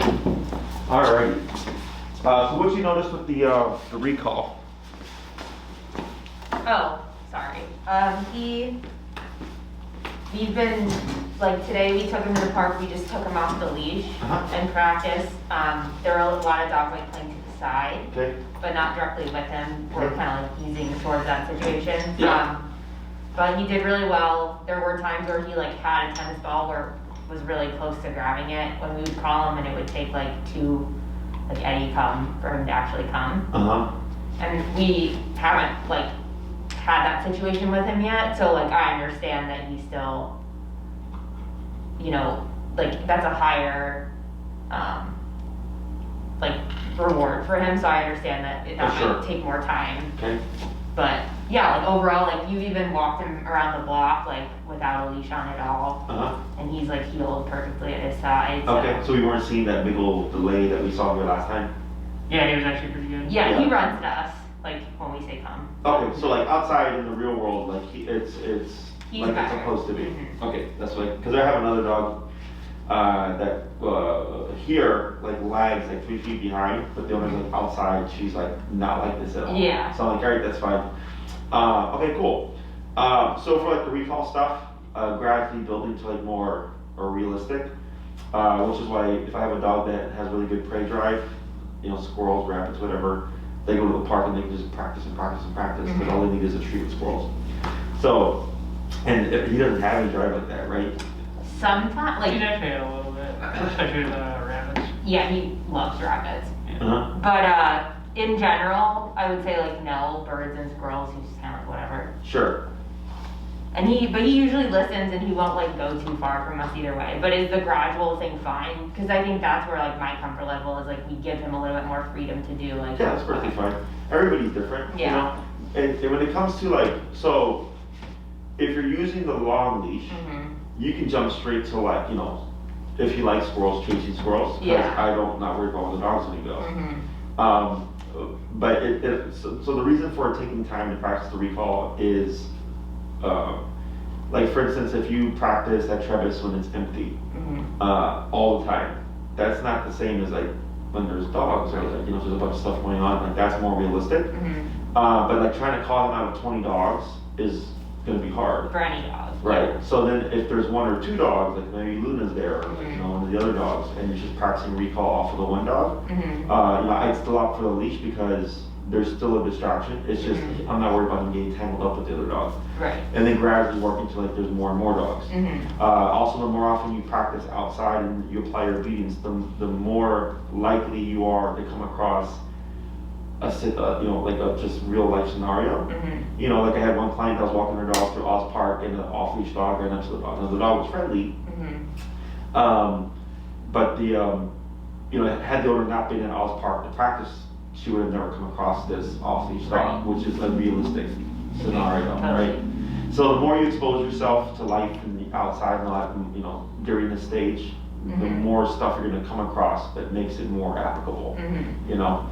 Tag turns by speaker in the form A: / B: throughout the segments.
A: Alrighty. So what you noticed with the recall?
B: Oh, sorry. We've been, like today we took him to the park, we just took him off the leash and practice. There are a lot of dogs like playing to the side, but not directly with him. We're kind of like easing towards that situation.
A: Yeah.
B: But he did really well. There were times where he like had a tennis ball where was really close to grabbing it when we would call him, and it would take like Eddie come for him to actually come. And we haven't like had that situation with him yet, so like I understand that he still, you know, like that's a higher like reward for him, so I understand that might take more time. But yeah, like overall, like you even walked him around the block like without a leash on at all, and he's like healed perfectly at his side.
A: So we weren't seeing that big old delay that we saw here last time?
C: Yeah, he was actually pretty good.
B: Yeah, he runs to us like when we say come.
A: Okay, so like outside in the real world, like it's
B: He's
A: like
B: better.
A: it's supposed to be. Okay, that's like, because I have another dog that here like lags like 3 feet behind, but the owner's like outside, she's like not like this at all.
B: Yeah.
A: So I'm like, alright, that's fine. Okay, cool. So for like the recall stuff, gradually building to like more or realistic, which is why if I have a dog that has really good prey drive, you know, squirrels, rabbits, whatever, they go to the park and they can just practice and practice and practice, because all they need is a treat with squirrels. So, and if he doesn't have any drive like that, right?
B: Sometimes, like
C: He's actually a little bit, especially with rabbits.
B: yeah, he loves rabbits.
C: Yeah.
B: But in general, I would say like no, birds and squirrels, he's just kind of like whatever.
A: Sure.
B: And he usually listens and he won't like go too far from us either way. But is the gradual thing fine? Because I think that's where like my comfort level is, like we give him a little bit more freedom to do like.
A: Yeah, that's perfectly fine. Everybody's different,
B: Yeah.
A: you know? And when it comes to like, so if you're using the long leash, you can jump straight to like, you know, if he likes squirrels, chasing squirrels, because
B: Yeah.
A: I don't not worry about where the dog's gonna go. But so the reason for taking time to practice the recall is, like for instance, if you practice at Travis when it's empty, all the time, that's not the same as like when there's dogs or like, you know, there's a bunch of stuff going on, like that's more realistic. But like trying to call him out of 20 dogs is gonna be hard.
B: For any dog.
A: Right, so then if there's 1 or 2 dogs, like maybe Luna's there, or like, you know, one of the other dogs, and you're just practicing recall off of the one dog, you know, I'd still opt for the leash because there's still a distraction. It's just, I'm not worried about him getting tangled up with the other dog.
B: Right.
A: And then gradually working to like there's more and more dogs. Also, the more often you practice outside and you apply your obedience, the more likely you are to come across you know, like a just real life scenario. You know, like I had one client that was walking her dog through Oz Park and an off leash dog ran up to the dog. Now the dog was friendly, but the you know, had the owner not been in Oz Park to practice, she would have never come across this off leash dog, which is a realistic scenario, right? So the more you expose yourself to life in the outside and life, you know, during this stage, the more stuff you're going to come across that makes it more applicable. You know.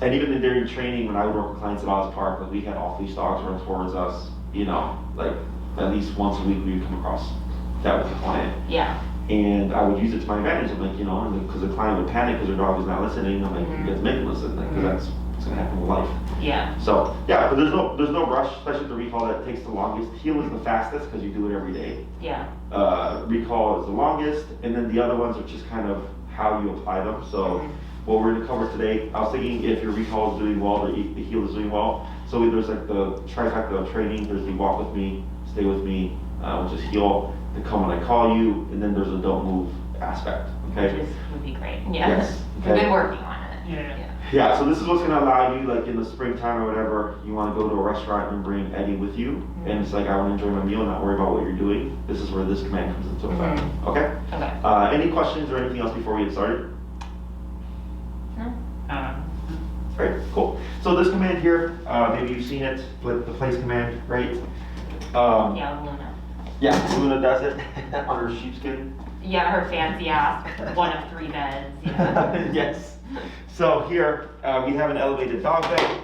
A: And even during training, when I would work with clients at Oz Park, like we had off-leash dogs run towards us, you know, like at least once a week we would come across that with the client.
B: Yeah.
A: And I would use it to my advantage. I'm like, you know, because the client would panic because their dog is not listening. I'm like, you guys make them listen, because that's what's going to happen with life.
B: Yeah.
A: So, yeah, but there's no rush, especially with the recall that takes the longest. Heal is the fastest because you do it every day.
B: Yeah.
A: Recall is the longest, and then the other ones are just kind of how you apply them. So. What we're going to cover today, I was thinking if your recall is doing well, the heal is doing well. So there's like the trifecta of training. There's the walk with me, stay with me, which is heal, the come when I call you, and then there's a don't move aspect. Okay.
B: Which would be great. Yeah.
A: Yes.
B: We've been working on it.
A: Yeah. So this is what's going to allow you, like in the springtime or whatever, you want to go to a restaurant and bring Eddie with you, and it's like I want to enjoy my meal, not worry about what you're doing. This is where this command comes into effect. Okay.
B: Okay.
A: Any questions or anything else before we get started? Right, cool. So this command here, maybe you've seen it, the place command, right?
B: Yeah, Luna.
A: Yeah, Luna does it on her sheepskin.
B: Yeah, her fancy ass, 1 of 3 beds. Yeah.
A: Yes. So here, we have an elevated dog bed.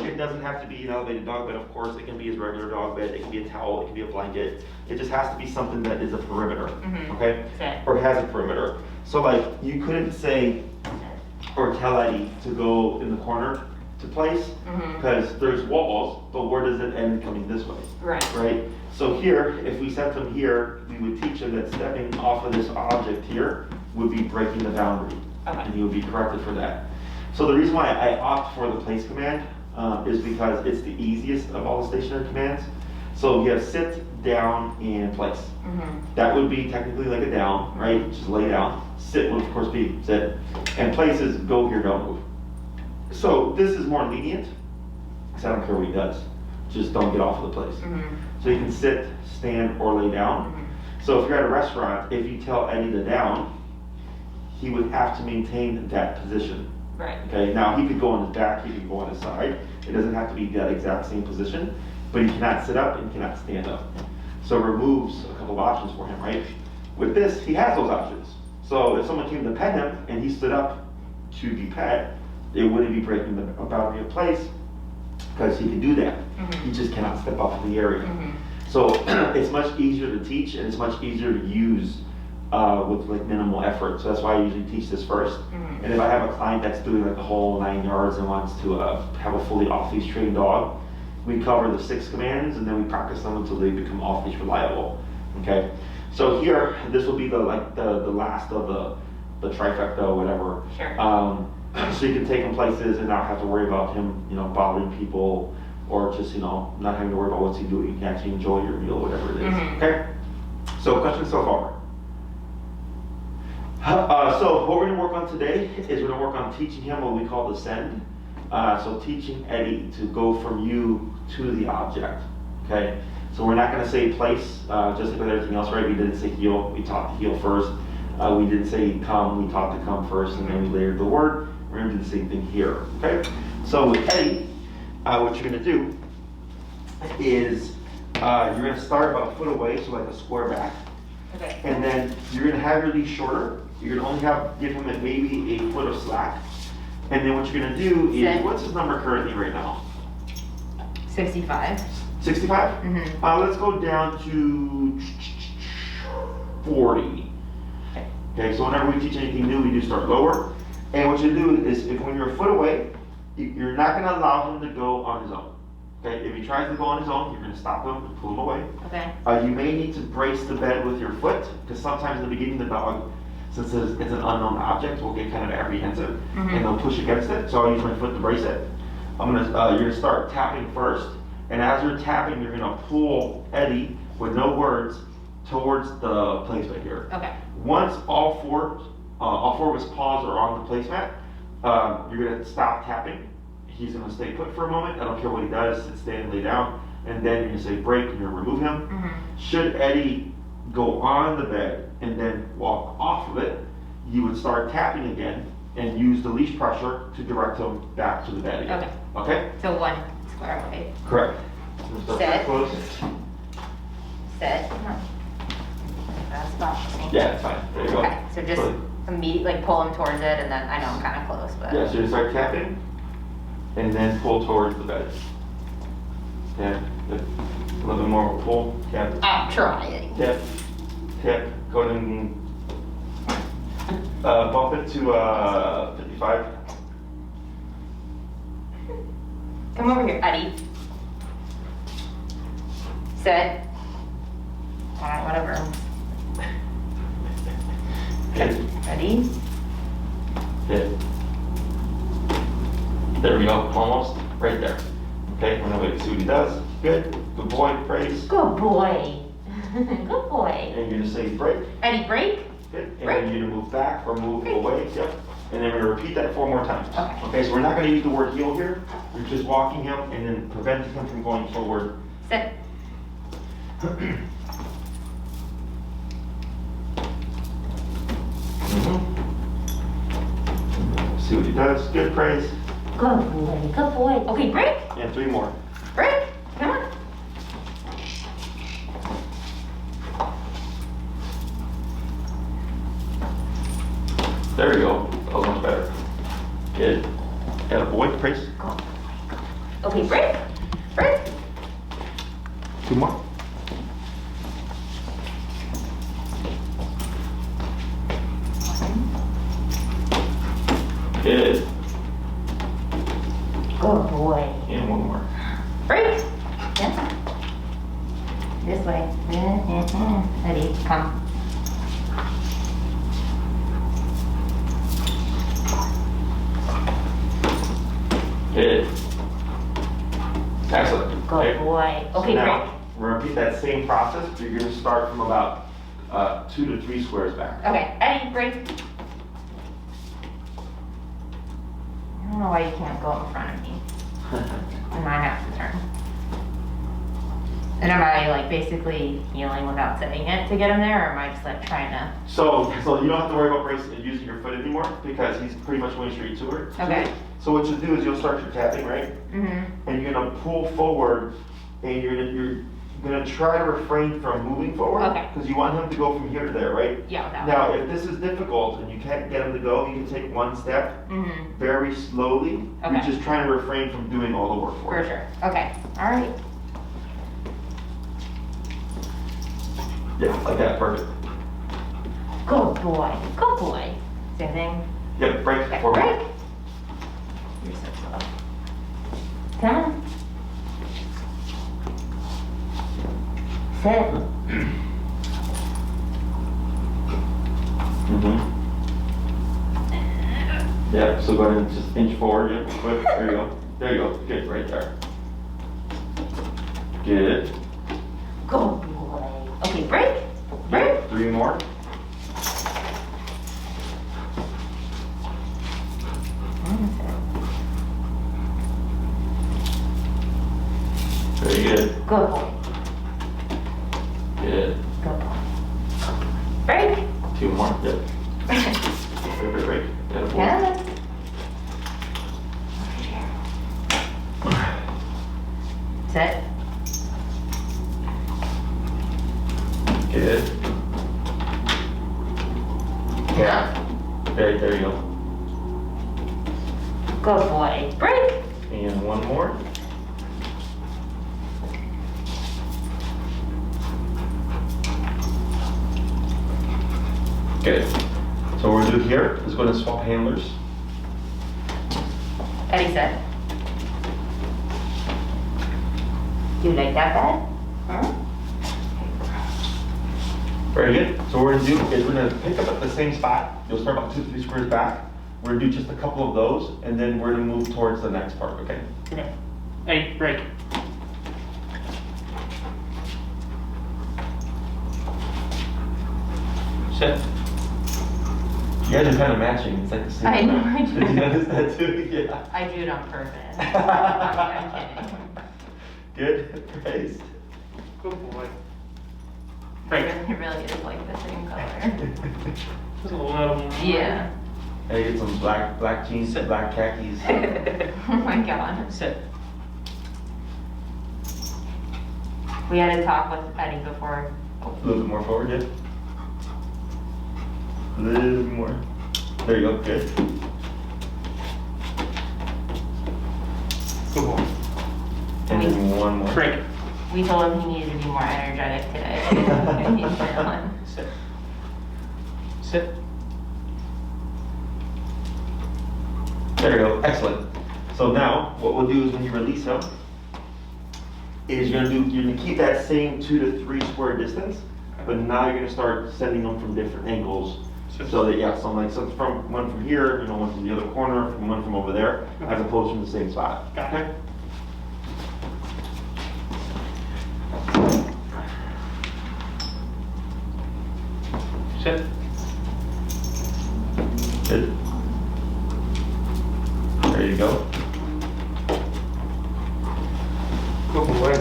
A: It doesn't have to be an elevated dog bed, of course. It can be his regular dog bed. It can be a towel. It can be a blanket. It just has to be something that is a perimeter, okay?
B: Okay.
A: Or has a perimeter. So like, you couldn't say, or tell Eddie to go in the corner to place, because there's walls, but where does it end coming this way?
B: Right.
A: Right? So here, if we set them here, we would teach him that stepping off of this object here would be breaking the boundary.
B: Okay.
A: And he would be corrected for that. So the reason why I opt for the place command is because it's the easiest of all the stationary commands. So you have sit, down, and place. That would be technically like a down, right? Just lay down. Sit would of course be sit. And place is go here, don't move. So this is more lenient, because I don't care what he does. Just don't get off of the place. So you can sit, stand, or lay down. So if you're at a restaurant, if you tell Eddie to down, he would have to maintain that position.
B: Right.
A: Okay, now he could go on his back, he could go on his side. It doesn't have to be that exact same position, but he cannot sit up and he cannot stand up. So it removes a couple of options for him, right? With this, he has those options. So if someone came to pet him and he stood up to be pet, it wouldn't be breaking the boundary of place, because he can do that. He just cannot step off of the area. So it's much easier to teach, and it's much easier to use with like minimal effort. So that's why I usually teach this first. And if I have a client that's doing like the whole 9 yards and wants to have a fully off-leash trained dog, we cover the 6 commands and then we practice them until they become off-leash reliable. Okay. So here, this will be the last of the trifecta or whatever.
B: Sure.
A: So you can take him places and not have to worry about him, bothering people, or just, not having to worry about what's he doing. You can actually enjoy your meal, whatever it is. Okay? So questions so far? So what we're going to work on today is we're going to work on teaching him what we call the send. So teaching Eddie to go from you to the object. Okay? So we're not going to say place, just like with everything else, right? We didn't say heel, we taught the heel first. We didn't say come, we taught the come first, and then we layered the word. We're going to do the same thing here. Okay? So with Eddie, what you're going to do is you're going to start about a foot away, so like a square back.
B: Okay.
A: And then you're going to have your leash shorter. You're going to only give him maybe a foot of slack. And then what you're going to do is,
B: Set.
A: what's his number currently right now?
B: 65.
A: 65? Let's go down to 40. Okay, so whenever we teach anything new, we do start lower. And what you do is, when you're a foot away, you're not going to allow him to go on his own. Okay, if he tries to go on his own, you're going to stop him and pull him away.
B: Okay.
A: You may need to brace the bed with your foot, because sometimes in the beginning the dog, since it's an unknown object, will get kind of apprehensive and they'll push against it. So I'll use my foot to brace it. You're gonna start tapping first, and as you're tapping, you're gonna pull Eddie with no words towards the placement here.
B: Okay.
A: Once all four of his paws are on the placemat, you're gonna stop tapping. He's gonna stay put for a moment. I don't care what he does, sit, stand, lay down, and then you're gonna say break and you're gonna remove him. Should Eddie go on the bed and then walk off of it, you would start tapping again and use the leash pressure to direct him back to the bed again.
B: Okay.
A: Okay?
B: So 1 square away.
A: Correct.
B: Set.
A: Close.
B: Sit. That's about
A: Yeah, it's fine. There you go.
B: Okay. So just immediately pull him towards it, and then I know I'm kind of close, but.
A: Yeah, so you start tapping and then pull towards the bed. Okay. A little bit more pull. Tap.
B: I'm trying.
A: Tap. Tap. Go ahead and bump it to 55.
B: Come over here, Eddie. Sit. Alright, whatever.
A: Hit.
B: Ready?
A: Hit. There we go. Almost. Right there. Okay, we're gonna wait to see what he does. Good. Good boy. Praise.
B: Good boy. Good boy.
A: And you're gonna say break.
B: Eddie, break.
A: Good. And
B: Break.
A: then you're gonna move back or move
B: Break.
A: away. Yep. And then we're gonna repeat that 4 more times.
B: Okay.
A: Okay, so we're not gonna use the word heel here. We're just walking him and then preventing him from going forward.
B: Sit.
A: See what he does. Good, praise.
B: Good boy. Good boy. Okay, break.
A: And 3 more.
B: Break. Come on.
A: There we go. That was much better. Good. And a boy, praise.
B: Go. Okay, break. Break.
A: 2 more. Good.
B: Good boy.
A: And one more.
B: Break. Yeah. This way. Ready, come.
A: Good. Excellent.
B: Good boy. Okay,
A: Now,
B: break.
A: we're gonna repeat that same process, but you're gonna start from about 2 to 3 squares back.
B: Okay, Eddie, break. I don't know why you can't go in front of me. And I have to turn. And am I like basically healing without saying it to get him there, or am I just like trying to?
A: So you don't have to worry about bracing and using your foot anymore because he's pretty much going straight to her.
B: Okay.
A: So what you'll do is you'll start your tapping, right?
B: Mm-hmm.
A: And you're gonna pull forward, and you're gonna try to refrain from moving forward.
B: Okay.
A: Because you want him to go from here to there, right?
B: Yeah, without.
A: Now, if this is difficult and you can't get him to go, you can take one step
B: Mm-hmm.
A: very slowly.
B: Okay.
A: You're just trying to refrain from doing all the work for
B: For
A: him.
B: sure. Okay. All right.
A: Yeah, like that, perfect.
B: Good boy. Good boy. Same thing.
A: Yep, break
B: Okay,
A: forward.
B: break. You're so slow. Come on. Sit.
A: Yeah, so go ahead and just inch forward, yeah, quick, there you go. There you go, good, right there. Good.
B: Good boy. Okay, break. Break.
A: Yep, 3 more. Very good.
B: Good boy.
A: Good.
B: Good boy. Break.
A: 2 more, yep. Break, break. Yeah, 4.
B: Yeah. Sit.
A: Good. Yeah. There you go.
B: Good boy. Break.
A: And 1 more. Good. So what we're gonna do here is going to swap handlers.
B: Eddie said. Do you like that bed? Huh?
A: Very good. So what we're gonna do is we're gonna pick up at the same spot. You'll start about 2 to 3 squares back. We're gonna do just a couple of those, and then we're gonna move towards the next part, okay?
C: Okay. Eddie, break. Sit.
A: You guys are kind of matching. It's like the same.
B: I know, I
A: Did you
B: do.
A: notice that too? Yeah.
B: I do it on purpose. I'm kidding.
A: Good. Praise.
C: Good boy.
B: It
C: Break.
B: really is like the same color.
C: Just a little more.
B: Yeah.
A: Hey, get some black jeans and black khakis.
B: Oh my god.
C: Sit.
B: We had a talk with Eddie before.
A: A little bit more forward, yeah. A little bit more. There you go. Good.
C: Good boy.
A: And then 1 more.
C: Break.
B: We told him he needed to be more energetic today. He's feeling.
C: Sit. Sit.
A: There you go. Excellent. So now, what we'll do is when you release him, is you're gonna keep that same 2 to 3 square distance, but now you're gonna start sending them from different angles. So that, yeah, so from one from here, one from the other corner, from one from over there, as opposed from the same spot.
C: Got it. Sit.
A: Good. There you go.
C: Good boy.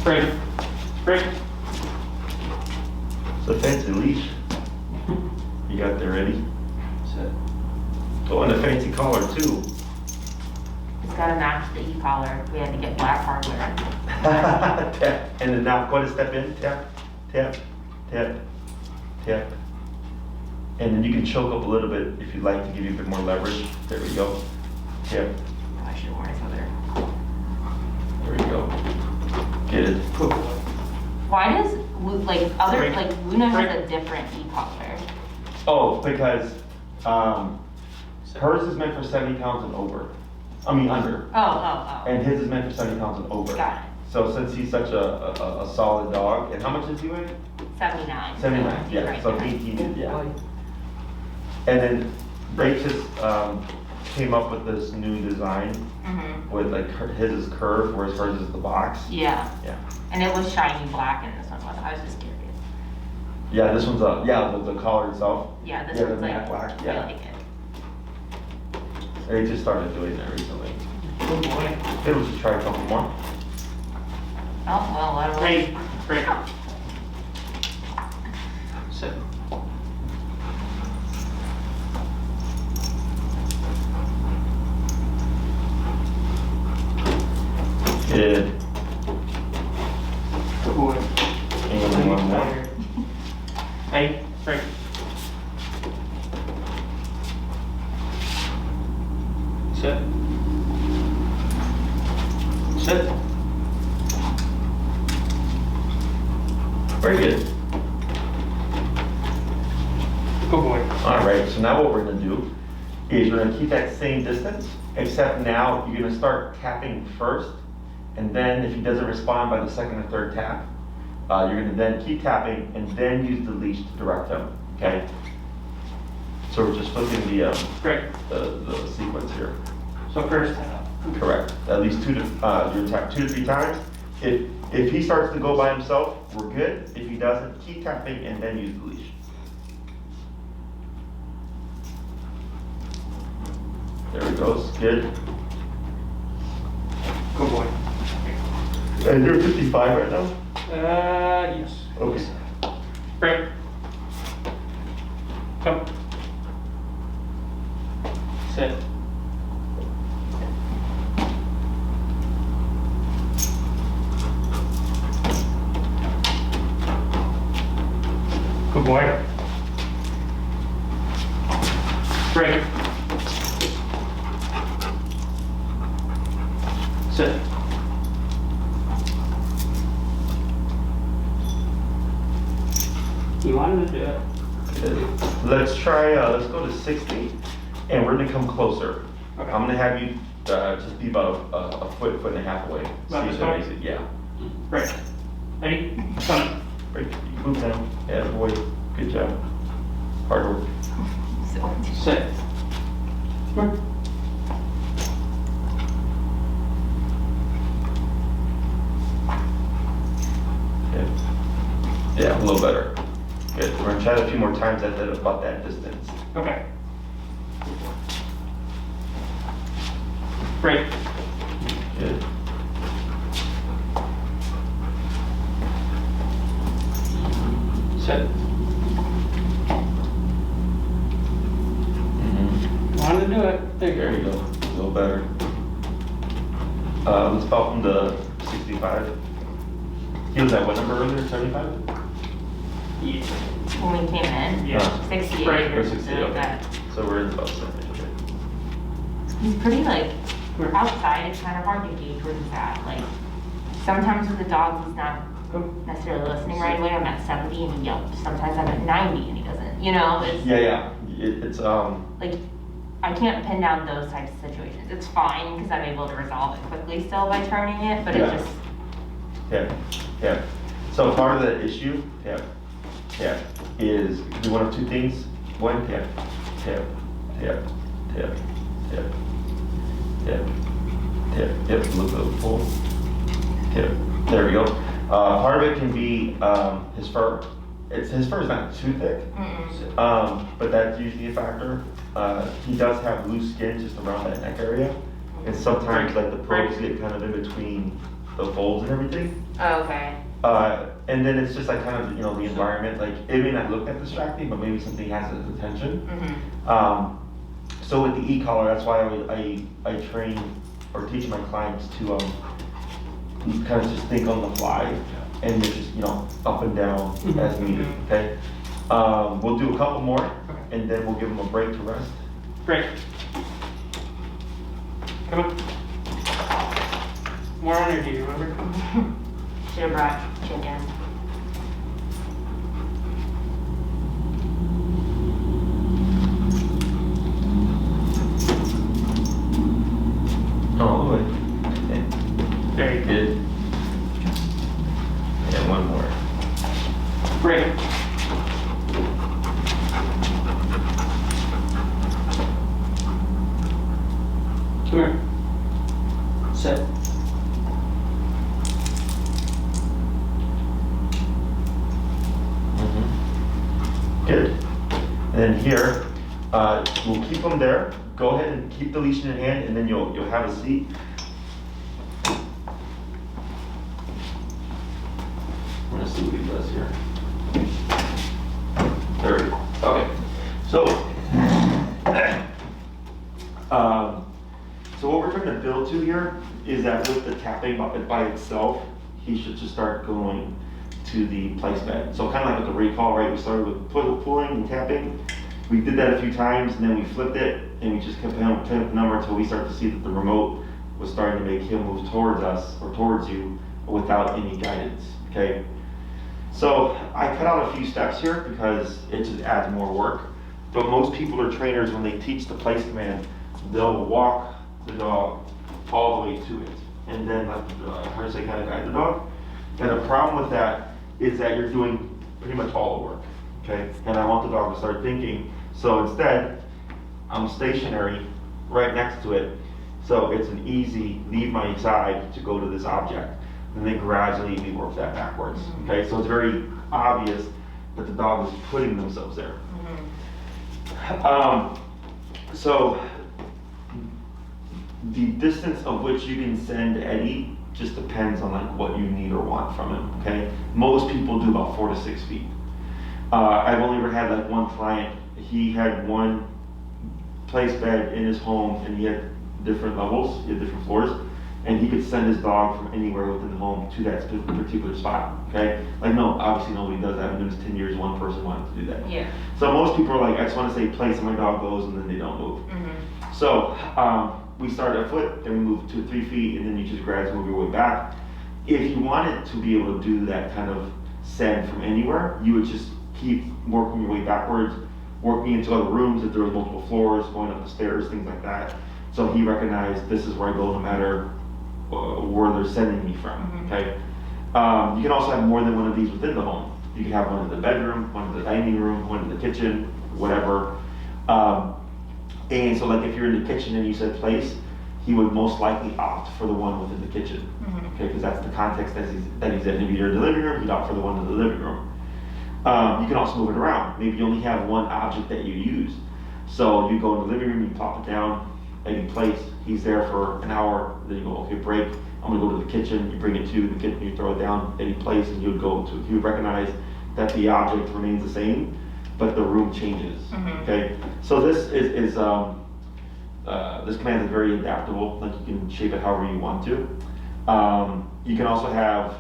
C: Break. Break.
A: It's a fancy leash. You got there ready?
C: Sit.
A: Oh, and a fancy collar too.
B: It's gotta match the e-collar. We had to get black hardware.
A: Tap. And then now go ahead and step in. Tap, tap, tap, tap. And then you can choke up a little bit if you'd like to give you a bit more leverage. There we go. Tap.
B: I should have worn his other.
A: There we go. Get it.
C: Good boy.
B: Why does
C: Break.
B: Luna has
C: Break.
B: a different e-collar?
A: Oh, because
C: Sit.
A: Hers is meant for 70 pounds and over. I mean under.
B: Oh.
A: And his is meant for 70 pounds and over.
B: Got it.
A: So since he's such a solid dog, and how much is he weigh?
B: 79.
A: 79, yeah,
B: Right
A: so
B: there.
A: he did, yeah. And then they just came up with this new design
B: Mhm.
A: with like his is curved, whereas hers is the box.
B: Yeah.
A: Yeah.
B: And it was shiny black in this one, wasn't it? I was just curious.
A: Yeah, this one's the collar itself.
B: Yeah, this
A: Yeah,
B: one's
A: the
B: like,
A: matte black,
B: I
A: yeah.
B: like it.
A: They just started doing that recently.
C: Good boy.
A: Maybe we'll just try a couple more.
B: Oh, well, I don't
C: Break. Break. Sit.
A: Good.
C: Good boy.
A: And one more.
C: Hey, break. Sit. Sit.
A: Very good.
C: Good boy.
A: All right, so now what we're gonna do is we're gonna keep that same distance, except now you're gonna start tapping first, and then if he doesn't respond by the second or third tap, you're gonna then keep tapping and then use the leash to direct him, okay? So we're just flipping the sequence here.
C: So first tap.
A: Correct. At least you tap 2 to 3 times. If he starts to go by himself, we're good. If he doesn't, keep tapping and then use the leash. There he goes. Good.
C: Good boy.
A: And you're 55 right now?
C: Yes.
A: Okay.
C: Break. Come. Sit. Good boy. Break. Sit. You wanted to do it.
A: Good. Let's try, let's go to 60, and we're gonna come closer.
C: Okay.
A: I'm gonna have you just be about a foot and a half away.
C: About
A: See
C: this
A: if that
C: far?
A: makes it, yeah.
C: Break. Ready? Come.
A: Right, you move down. Yeah, boy, good job. Hard work.
B: So,
C: Sit. Come on.
A: Good. Yeah, a little better. Good. We're gonna try it a few more times at about that distance.
C: Okay. Break.
A: Good.
C: Sit.
A: Mhm.
C: Wanted to do it.
A: There you go. A little better. Let's pop him to 65. He was at what number earlier? 75?
C: Yeah.
B: when we came in,
C: Yeah.
B: 68
C: Right,
B: or
A: or 68,
B: something like
A: okay.
B: that.
A: So we're in about 70. Okay.
B: He's pretty like, we're outside, it's kind of hard to gauge where he's at. Like, sometimes with the dogs, he's not necessarily listening right away. I'm at 70 and he yelps. Sometimes I'm at 90 and he doesn't, you know, it's
A: Yeah. It's
B: like, I can't pin down those types of situations. It's fine because I'm able to resolve it quickly still by turning it, but
A: Yeah.
B: it just,
A: Yeah. So part of the issue, is do one of two things. One, tap, look, pull, tap. There we go. Part of it can be his fur. His fur is not too thick, but that's usually a factor. He does have loose skin just around that neck area, and sometimes like the probes get kind of in between the folds and everything.
B: oh, okay.
A: And then it's just like kind of, the environment, like it may not look that distracting, but maybe something has its attention. So with the e-collar, that's why I train or teach my clients to kind of just think on the fly and just, up and down as needed, okay? We'll do a couple more and then we'll give them a break to rest.
C: Break. Come on. More energy, remember?
B: Should have brought chicken.
C: Break. Come here. Sit.
A: Good. And then here, we'll keep them there. Go ahead and keep the leash in your hand, and then you'll have a seat. I'm gonna see what he does here. There we go. Okay. So what we're trying to build to here is that with the tapping by itself, he should just start going to the place bed. So kind of like with the recall, right? We started with pulling and tapping. We did that a few times, and then we flipped it, and we just kept playing with the number until we started to see that the remote was starting to make him move towards us or towards you without any guidance. Okay. So I cut out a few steps here because it just adds more work. But most people are trainers when they teach the place command, they'll walk the dog all the way to it, and then like how to say kind of guide the dog. And the problem with that is that you're doing pretty much all the work, okay? And I want the dog to start thinking. So instead, I'm stationary right next to it, so it's an easy leave my side to go to this object, and then gradually we work that backwards. Okay, so it's very obvious that the dog is putting themselves there. So the distance of which you can send Eddie just depends on like what you need or want from him. Okay, most people do about 4 to 6 feet. I've only ever had like one client. He had one place bed in his home, and he had different levels, he had different floors, and he could send his dog from anywhere within the home to that particular spot. Okay, like no, obviously nobody does that. I've been doing this 10 years. One person wanted to do that.
B: Yeah.
A: So most people are like, I just want to say place, and my dog goes, and then they don't move. So we started at foot, then we moved 2 or 3 feet, and then you just gradually move your way back. If you wanted to be able to do that kind of send from anywhere, you would just keep working your way backwards, working into other rooms if there were multiple floors, going up the stairs, things like that. So he recognized this is where I go no matter where they're sending me from. Okay. You can also have more than one of these within the home. You can have one in the bedroom, one in the dining room, one in the kitchen, whatever. And so like if you're in the kitchen and you said place, he would most likely opt for the one within the kitchen. Okay, because that's the context that he's in. If you're in the living room, he'd opt for the one in the living room. You can also move it around. Maybe you only have one object that you use. So you go in the living room, you plop it down, any place, he's there for an hour, then you go, okay, break, I'm gonna go to the kitchen, you bring it to the kitchen, you throw it down, any place, and you would go to, he would recognize that the object remains the same, but the room changes, okay? So this is this command is very adaptable, like you can shape it however you want to. You can also have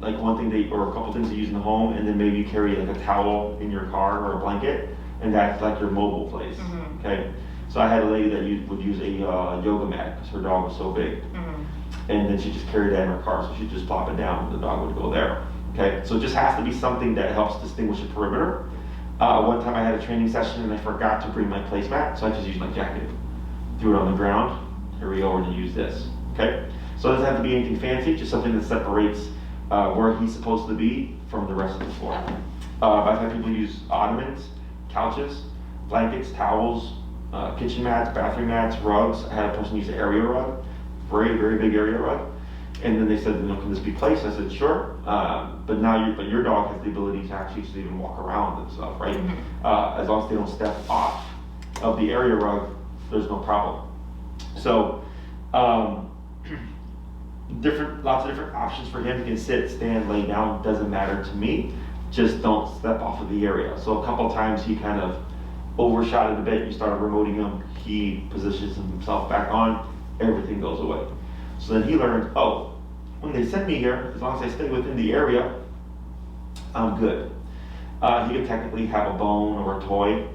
A: like one thing or a couple things to use in the home, and then maybe you carry like a towel in your car or a blanket, and that's like your mobile place, okay? So I had a lady that would use a yoga mat because her dog was so big, and then she just carried that in her car, so she'd just plop it down, and the dog would go there, okay? So it just has to be something that helps distinguish a perimeter. One time I had a training session and I forgot to bring my placemat, so I just used my jacket, threw it on the ground, here we go, we're gonna use this, okay? So it doesn't have to be anything fancy, just something that separates where he's supposed to be from the rest of the floor. I've had people use ottomans, couches, blankets, towels, kitchen mats, bathroom mats, rugs. I had a person use an area rug, very, very big area rug. And then they said, you know, can this be placed? I said, sure. But now your dog has the ability to actually just even walk around and stuff, right? As long as they don't step off of the area rug, there's no problem. So, lots of different options for him. He can sit, stand, lay down, doesn't matter to me. Just don't step off of the area. So a couple times he kind of overshot it a bit, you started remoting him, he positions himself back on, everything goes away. So then he learned, oh, when they send me here, as long as I stay within the area, I'm good. He could technically have a bone or a toy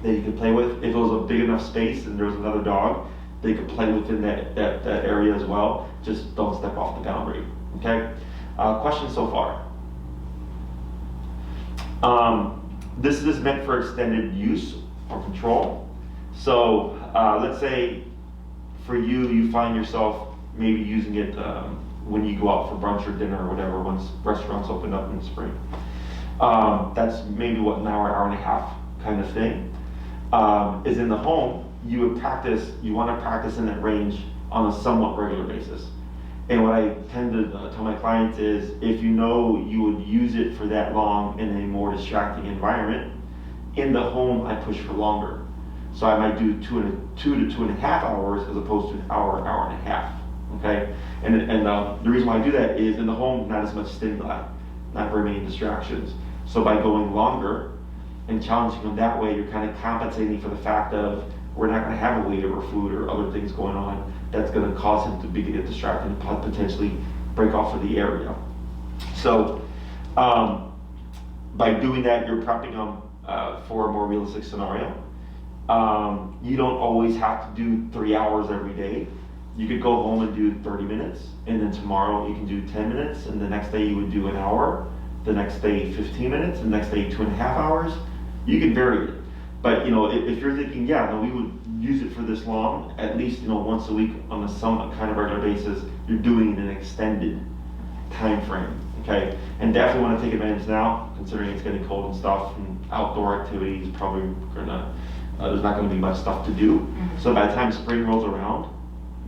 A: that he could play with. If it was a big enough space and there was another dog, they could play within that area as well. Just don't step off the boundary, okay? Questions so far? This is meant for extended use or control. So let's say for you find yourself maybe using it when you go out for brunch or dinner or whatever, once restaurants open up in the spring. That's maybe what, an hour, hour and a half kind of thing. Is in the home, you want to practice in that range on a somewhat regular basis. And what I tend to tell my clients is, if you know you would use it for that long in a more distracting environment, in the home I push for longer. So I might do 2 to 2.5 hours as opposed to an hour, hour and a half. Okay, and the reason why I do that is in the home, not as much stimuli, not very many distractions. So by going longer and challenging them that way, you're kind of compensating for the fact of we're not going to have a waiter or food or other things going on that's going to cause him to get distracted and potentially break off of the area. So by doing that, you're prepping them for a more realistic scenario. You don't always have to do 3 hours every day. You could go home and do 30 minutes, and then tomorrow you can do 10 minutes, and the next day you would do an hour, the next day 15 minutes, and the next day 2.5 hours. You can vary it. But if you're thinking, yeah, no, we would use it for this long, at least once a week on a somewhat kind of regular basis, you're doing an extended time frame. Okay, and definitely want to take advantage now, considering it's getting cold and stuff, and outdoor activities probably there's not going to be much stuff to do. So by the time spring rolls around,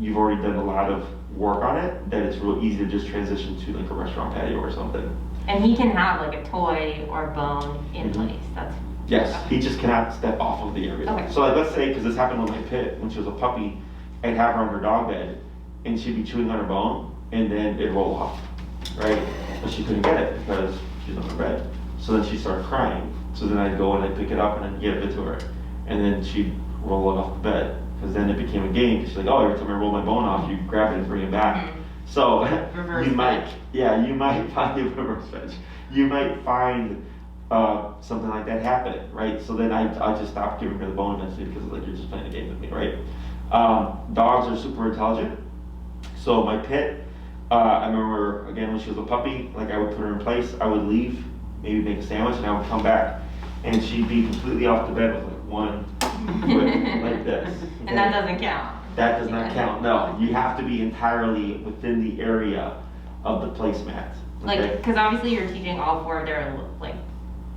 A: you've already done a lot of work on it, that it's real easy to just transition to like a restaurant patio or something.
B: And he can have like a toy or bone in place. That's
A: yes, he just cannot step off of the area.
B: Okay.
A: So like, let's say, because this happened with my pit when she was a puppy, I'd have her on her dog bed, and she'd be chewing on her bone, and then it'd roll off, right? But she couldn't get it because she's on her bed. So then she started crying. So then I'd go and I'd pick it up and I'd give it to her, and then she'd roll it off the bed. Because then it became a game. Because she's like, oh, every time I roll my bone off, you grab it and bring it back. So
B: reverse
A: you might,
B: fetch.
A: yeah, you might find a reverse fetch. You might find something like that happen, right? So then I just stopped giving her the bone eventually because like you're just playing a game with me, right? Dogs are super intelligent. So my pit, I remember again when she was a puppy, like I would put her in place, I would leave, maybe make a sandwich, and I would come back, and she'd be completely off the bed with like one foot like this. Okay?
B: And that doesn't count.
A: That does not count. No, you have to be entirely within the area of the placemat. Okay?
B: Like, because obviously you're teaching all 4 of their like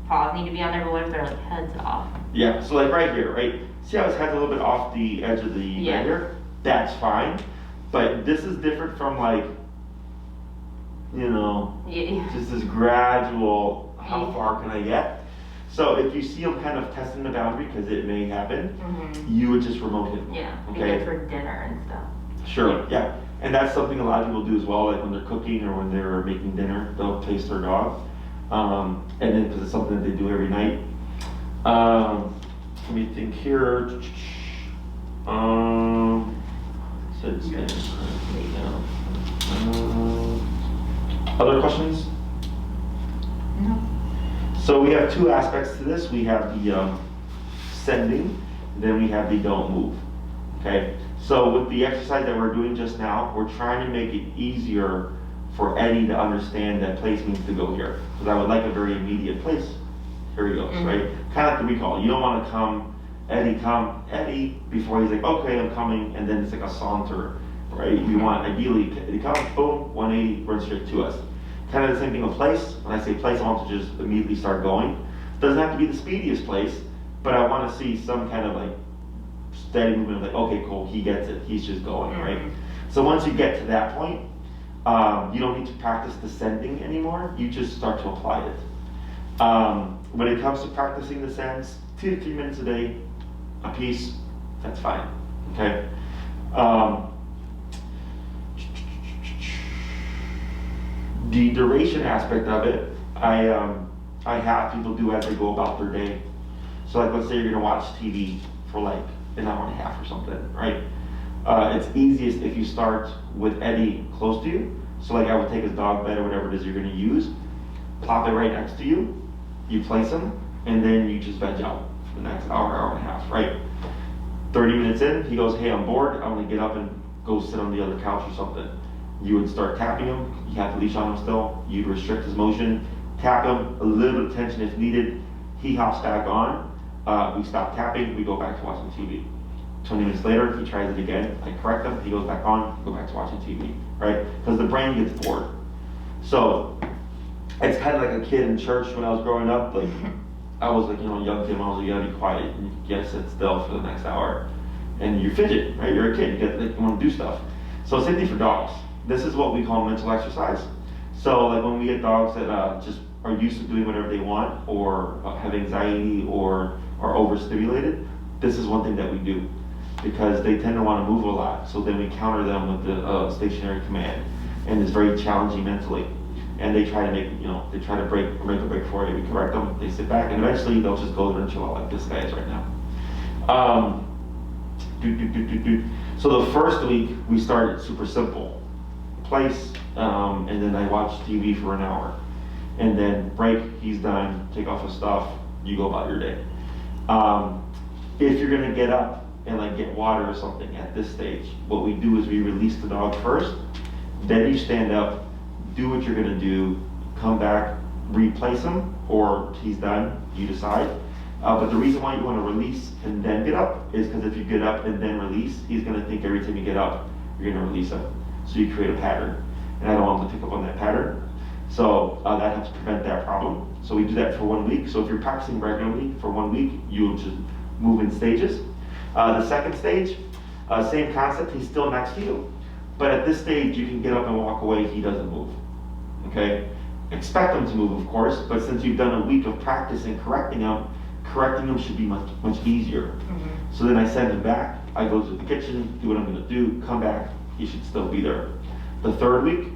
B: paws need to be on there, but what if they're like heads off?
A: Yeah, so like right here, right? See how his head's a little bit off the edge of the right here? That's fine. But this is different from like,
B: Yeah.
A: just this gradual, how far can I get? So if you see him kind of testing the boundary, because it may happen, you would just remote him.
B: Yeah.
A: Okay.
B: Like for dinner and stuff.
A: Sure, yeah. And that's something a lot of people do as well, like when they're cooking or when they're making dinner, they'll place their dog. And then, because it's something that they do every night. Let me think here. Other questions?
B: No.
A: So we have 2 aspects to this. We have the sending, then we have the don't move. Okay. So with the exercise that we're doing just now, we're trying to make it easier for Eddie to understand that place means to go here. Because I would like a very immediate place. Here he goes, right? Kind of like the recall. You don't want to come, Eddie, before he's like, okay, I'm coming, and then it's like a saunter, right? You want, ideally, Eddie comes, boom, 180, run straight to us. Kind of the same thing with place. When I say place, I want to just immediately start going. Doesn't have to be the speediest place, but I want to see some kind of like steady movement of like, okay, cool, he gets it, he's just going, right? So once you get to that point, you don't need to practice the sending anymore, you just start to apply it. When it comes to practicing the sends, 2 to 3 minutes a day, a piece, that's fine, okay? The duration aspect of it, I have people do as they go about their day. So like, let's say you're gonna watch TV for like an hour and a half or something, right? It's easiest if you start with Eddie close to you. So like I would take his dog bed or whatever it is you're gonna use, plop it right next to you, you place him, and then you just veg out for the next hour, hour and a half, right? 30 minutes in, he goes, hey, I'm bored, I wanna get up and go sit on the other couch or something. You would start tapping him, you have the leash on him still, you'd restrict his motion, tap him, a little bit of tension if needed, he hops back on, we stop tapping, we go back to watching TV. 20 minutes later, he tries it again, I correct him, he goes back on, go back to watching TV, right? Because the brain gets bored. So, it's kind of like a kid in church when I was growing up. Like, I was like, young kid, I was like, you gotta be quiet and you gotta sit still for the next hour. And you fidget, right? You're a kid, you want to do stuff. So same thing for dogs. This is what we call mental exercise. So like when we get dogs that just are used to doing whatever they want, or have anxiety, or are overstimulated, this is one thing that we do, because they tend to want to move a lot. So then we counter them with the stationary command, and it's very challenging mentally. And they try to make a break for you. We correct them, they sit back, and eventually they'll just go there and chill out like this guy is right now. So the first week we started super simple. Place, and then I watch TV for an hour. And then break, he's done, take off his stuff, you go about your day. If you're gonna get up and like get water or something at this stage, what we do is we release the dog first, then you stand up, do what you're gonna do, come back, replace him, or he's done, you decide. But the reason why you want to release and then get up is because if you get up and then release, he's going to think every time you get up, you're going to release him. So you create a pattern. And I don't want him to pick up on that pattern. So that helps prevent that problem. So we do that for 1 week. So if you're practicing regularly for 1 week, you'll just move in stages. The second stage, same concept, he's still next to you. But at this stage, you can get up and walk away, he doesn't move. Okay? Expect him to move, of course, but since you've done a week of practicing correcting him should be much easier. Mm-hmm. So then I send him back, I go to the kitchen, do what I'm gonna do, come back, he should still be there. The third week,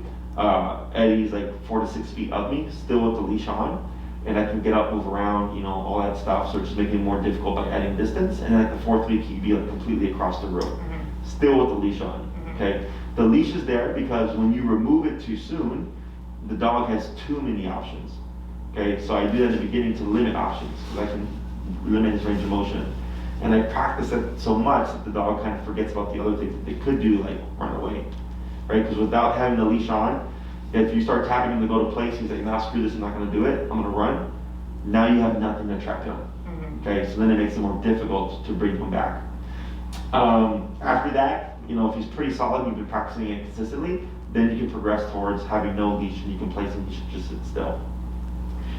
A: Eddie's like 4 to 6 feet of me, still with the leash on, and I can get up, move around, all that stuff, so it's just making it more difficult by adding distance. And then at the fourth week, he'd be like completely across the room, mm-hmm. still with the leash on, mm-hmm. okay? The leash is there because when you remove it too soon, the dog has too many options, okay? So I do that at the beginning to limit options, because I can limit his range of motion. And I practice it so much that the dog kind of forgets about the other things that they could do, like run away, right? Because without having the leash on, if you start tapping him to go to place, he's like, nah, screw this, I'm not gonna do it, I'm gonna run. Now you have nothing to trap him, mm-hmm. okay? So then it makes it more difficult to bring him back. After that, if he's pretty solid, you've been practicing it consistently, then you can progress towards having no leash and you can place him, he should just sit still.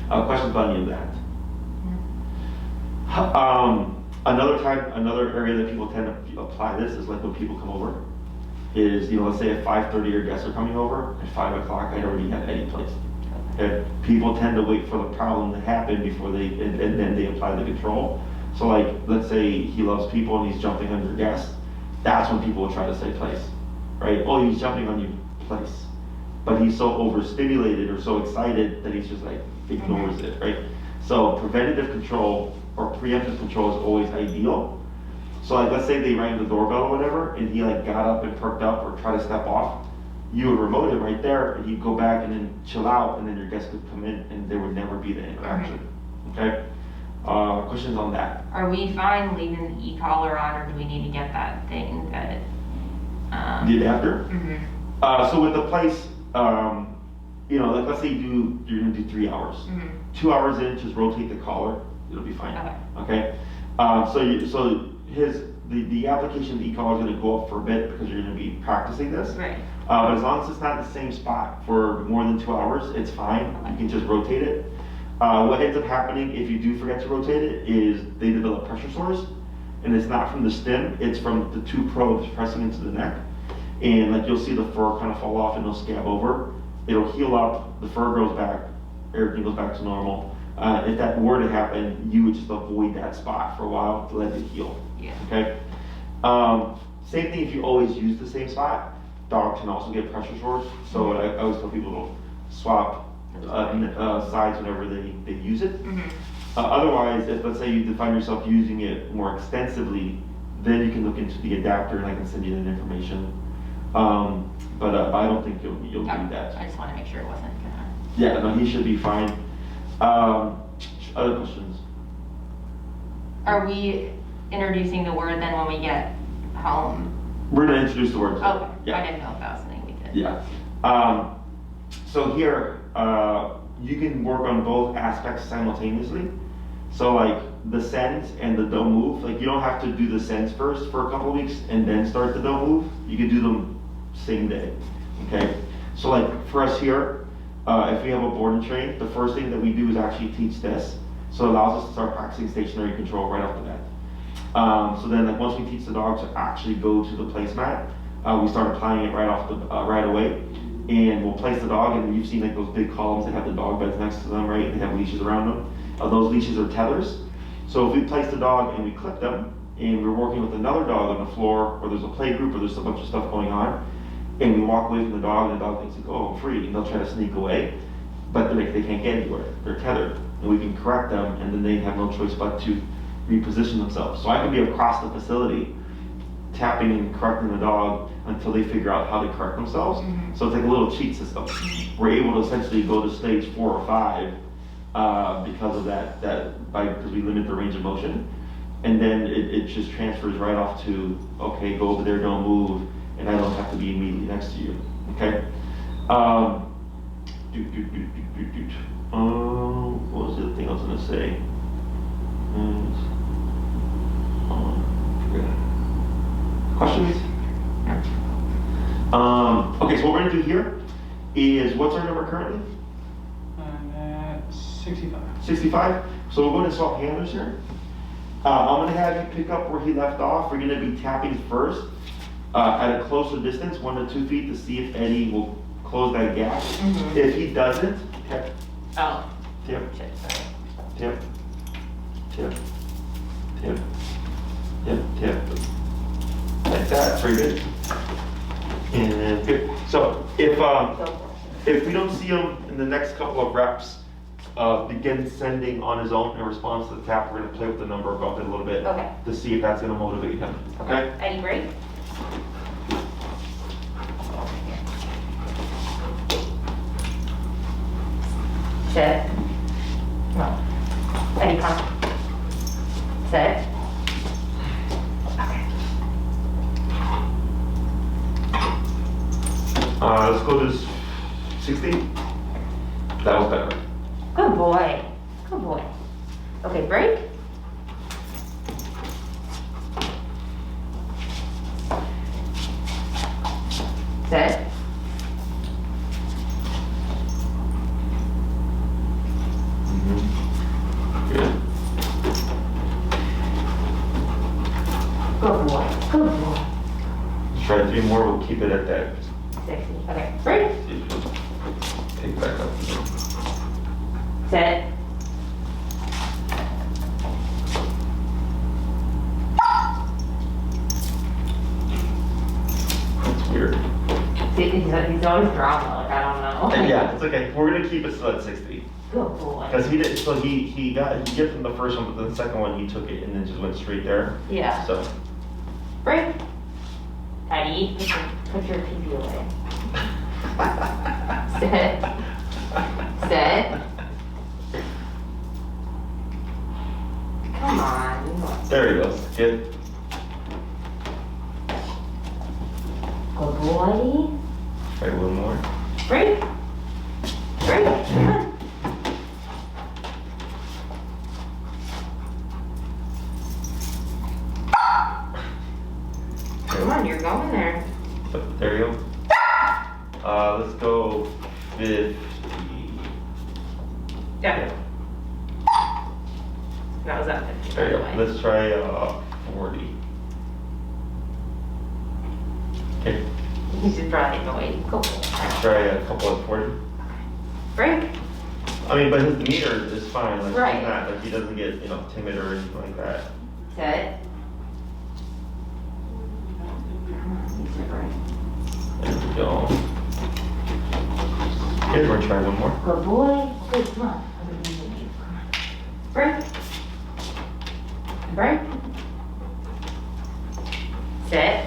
A: Questions about any of that? Another area that people tend to apply this is like when people come over, is, let's say at 5:30 your guests are coming over, at 5 o'clock I already have Eddie placed. Okay? People tend to wait for the problem to happen before and then they apply the control. So like, let's say he loves people and he's jumping on your guests, that's when people will try to say place, right? Oh, he's jumping on you, place. But he's so overstimulated or so excited that he's just like ignores it, right? So preventative control or preemptive control is always ideal. So like, let's say they rang the doorbell or whatever, and he like got up and perked up or tried to step off, you would remote him right there, and he'd go back and then chill out, and then your guest could come in, and there would never be the interaction. Okay? Questions on that?
B: Are we fine leaving the e-collar on, or do we need to get that thing that?
A: The adapter?
B: Mm-hmm.
A: So with the place, like let's say you're gonna do 3 hours.
B: Mm-hmm.
A: 2 hours in, just rotate the collar, it'll be fine.
B: Okay.
A: Okay? So the application of the e-collar is going to go up for a bit because you're going to be practicing this.
B: Right.
A: But as long as it's not the same spot for more than 2 hours, it's fine. You can just rotate it. What ends up happening if you do forget to rotate it is they develop pressure sores, and it's not from the stem, it's from the 2 probes pressing into the neck. And like, you'll see the fur kind of fall off and it'll scab over. It'll heal up, the fur grows back, everything goes back to normal. If that were to happen, you would just avoid that spot for a while to let it heal.
B: Yeah.
A: Okay. Same thing if you always use the same spot. Dogs can also get pressure sores. So I always tell people to swap sides whenever they use it. Mm-hmm. Otherwise, if let's say you find yourself using it more extensively, then you can look into the adapter and I can send you that information. But I don't think you'll need that.
B: I just want to make sure it wasn't gonna.
A: Yeah, no, he should be fine. Other questions?
B: Are we introducing the word then when we get home?
A: We're going to introduce the word.
B: Okay.
A: Yeah.
B: I didn't know if that was something we did.
A: Yeah. So here, you can work on both aspects simultaneously. So like the sends and the don't move, like you don't have to do the sends first for a couple of weeks and then start the don't move. You can do them same day. Okay. So like for us here, If we have a board and train, the first thing that we do is actually teach this. So it allows us to start practicing stationary control right off the bat. So then like once we teach the dog to actually go to the placemat, we start applying it right away. And we'll place the dog, and you've seen like those big columns that have the dog beds next to them, right? And they have leashes around them. Those leashes are tethers. So if we place the dog and we clip them, and we're working with another dog on the floor, or there's a play group, or there's a bunch of stuff going on, and we walk away from the dog, and the dog thinks, like, oh, I'm free, and they'll try to sneak away, but they can't get anywhere. They're tethered, and we can correct them, and then they have no choice but to reposition themselves. So I can be across the facility, tapping and correcting the dog until they figure out how to correct themselves. So it's like a little cheat system. We're able to essentially go to stage 4 or 5 because of because we limit the range of motion. And then it just transfers right off to, okay, go over there, don't move, and I don't have to be immediately next to you, okay? What was the other thing I was gonna say? Questions? Okay, so what we're gonna do here is, what's our number currently?
C: I'm at 65.
A: 65? So we're going to swap handlers here. I'm gonna have you pick up where he left off. We're gonna be tapping first at a closer distance, 1 to 2 feet, to see if Eddie will close that gap. If he doesn't, tap,
B: Oh,
A: tap,
B: shit, sorry.
A: tap, tap, tap, tap, tap. Like that, very good. And good. So if we don't see him in the next couple of reps, begin sending on his own in response to the tap, we're gonna play with the number above it a little bit.
B: Okay.
A: To see if that's gonna motivate him, okay?
B: Eddie, break. Sit. No. Eddie, come. Sit. Okay.
A: Let's go to 60. That was better.
B: Good boy. Good boy. Okay, break. Sit.
A: Good.
B: Good boy. Good boy.
A: Let's try 3 more, we'll keep it at that.
B: 60. Okay, break.
A: See if he'll pick back up.
B: Sit.
A: That's weird.
B: He's always drama, like, I don't know.
A: Yeah, it's okay. We're gonna keep it still at 60.
B: Good boy.
A: Because he did, so he get from the first one, but the second one he took it and then just went straight there.
B: Yeah.
A: So.
B: Break. Eddie, put your pee away. Sit. Sit. Come on. You want
A: There he goes. Good.
B: good boy.
A: Try a little more.
B: Break. Break. Come on. Come on, you're going there.
A: But there you go. Let's go 50.
B: Yeah. That was at 50.
A: There you
B: by the
A: go.
B: way.
A: Let's try 40. Okay.
B: You should probably go wait. Go.
A: Let's try a couple of 40.
B: Break.
A: I mean, but his demeanor is fine. Like
B: Right.
A: he's not like he doesn't get timid or anything like that.
B: Sit.
A: There we go. Here, we're gonna try one more.
B: Good boy. Okay, come on. Come on. Break. Break. Sit.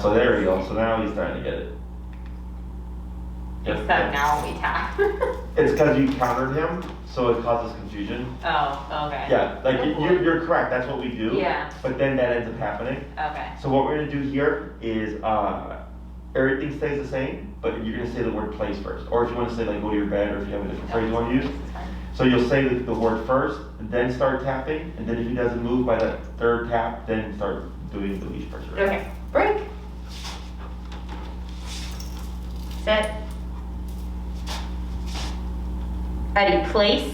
A: So there we go. So now he's starting to get it. Yep.
B: Except now we tap.
A: It's because you countered him, so it causes confusion.
B: Oh, okay.
A: Yeah, like you're correct. That's what we do.
B: Yeah.
A: But then that ends up happening.
B: Okay.
A: So what we're gonna do here is everything stays the same, but you're gonna say the word place first. Or if you want to say like go to your bed, or if you have a different phrase you want to use.
B: This is fine.
A: So you'll say the word first, then start tapping, and then if he doesn't move by that third tap, then start doing the leash pressure.
B: Okay. Break. sit. Eddie, place.